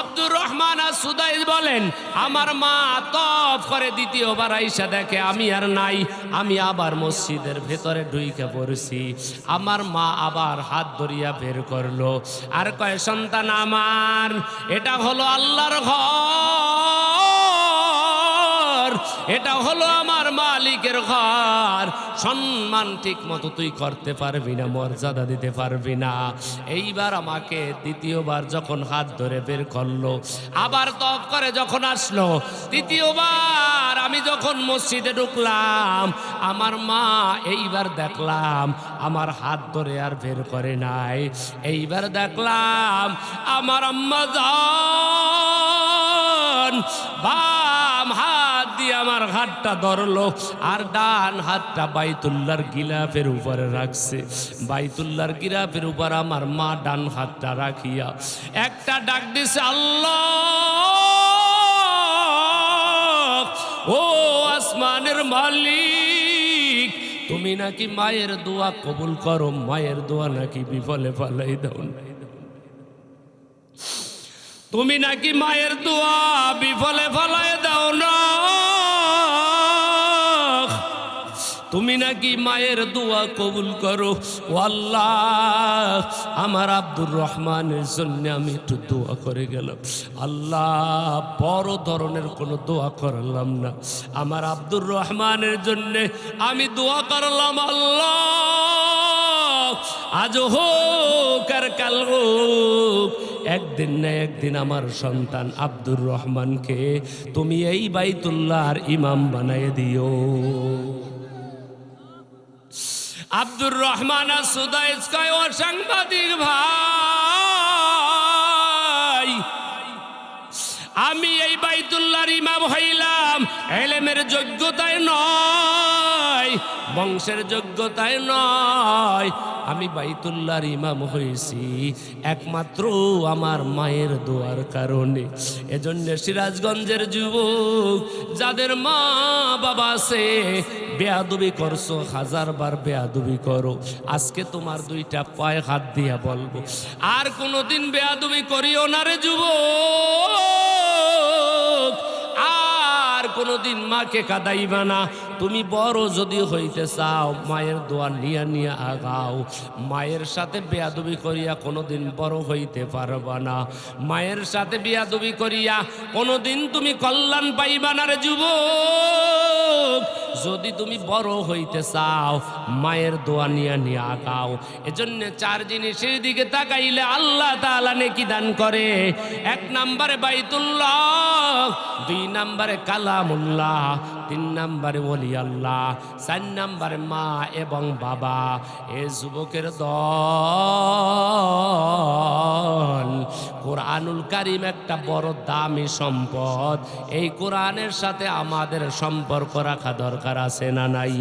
আব্দুর রহমান আস-সুদাইস বলেন, আমার মা তপ করে দ্বিতীয়বার আইসা দেখে আমি আর নাই, আমি আবার মসজিদের ভেতরে ঢুইকে পড়ছি। আমার মা আবার হাত ধরিয়া বের করলো আর কয়, সন্তান আমার এটা হলো আল্লাহর ঘর, এটা হলো আমার মালিকের ঘর। সম্মান ঠিক মতো তুই করতে পারবি না, মর্যাদা দিতে পারবি না। এইবার আমাকে দ্বিতীয়বার যখন হাত ধরে বের করলো, আবার তপ করে যখন আসলো, তৃতীয়বার আমি যখন মসজিদে ঢুকলাম, আমার মা এইবার দেখলাম আমার হাত ধরে আর বের করে নাই। এইবার দেখলাম আমার আম্মা জান বাম হাত দিয়ে আমার হাতটা ধরলো আর ডান হাতটা বাইতুল্লাহর গিলাফের উপরে রাখছে। বাইতুল্লাহর গিলাফের উপর আমার মা ডান হাতটা রাখিয়া একটা ডাক দিছে, আল্লাহ ও আসমানের মালিক, তুমি নাকি মায়ের দোয়া কবুল করো, মায়ের দোয়া নাকি বিফলে ফালাই দাও না। তুমি নাকি মায়ের দোয়া বিফলে ফালাই দাও না। তুমি নাকি মায়ের দোয়া কবুল করো। ও আল্লাহ, আমার আব্দুর রহমানের জন্য আমি একটু দোয়া করে গেলাম। আল্লাহ, বড় ধরনের কোনো দোয়া করলাম না, আমার আব্দুর রহমানের জন্য আমি দোয়া করলাম। আল্লাহ, আজ হোক আর কাল হোক, একদিন না একদিন আমার সন্তান আব্দুর রহমানকে তুমি এই বাইতুল্লাহর ইমাম বানায় দিও। আব্দুর রহমান সুদাইস কয়, ও সাংবাদিক ভাই, আমি এই বাইতুল্লাহর ইমাম হইলাম ইলমের যোগ্যতায় নয়, বংশের যোগ্যতায় নয়, আমি বাইতুল্লাহর ইমাম হয়েছি একমাত্র আমার মায়ের দোয়ার কারণে। এজন্য সিরাজগঞ্জের যুবক যাদের মা বাবা আছে, বেয়াদবি করছো, হাজারবার বেয়াদবি করো, আজকে তোমার দুইটা পায়ে হাত দিয়া বলবো, আর কোনোদিন বেয়াদবি করিও না রে যুবক, আর কোনোদিন মাকে কাঁদাইবা না। তুমি বড় যদি হইতে চাও, মায়ের দোয়া নিয়া নিয়া আগাও। মায়ের সাথে বেয়াদবি করিয়া কোনোদিন বড় হইতে পারবা না। মায়ের সাথে বেয়াদবি করিয়া কোনোদিন তুমি কল্যাণ পাইবা না রে যুবক। যদি তুমি বড় হইতে চাও, মায়ের দোয়া নিয়া নিয়া আগাও। এজন্য চার জিনিসের দিকে তাকাইলে আল্লাহ তাআলা নেকি দান করে। এক নম্বরে বাইতুল্লাহ, দুই নম্বরে কালামুল্লাহ, তিন নম্বরে ওলি আল্লাহ, চার নম্বরে মা এবং বাবা। এ যুবকের দল, কোরআনুল কারীম একটা বড় দামি সম্পদ। এই কোরআনের সাথে আমাদের সম্পর্ক রাখা দরকার আছে না নাই?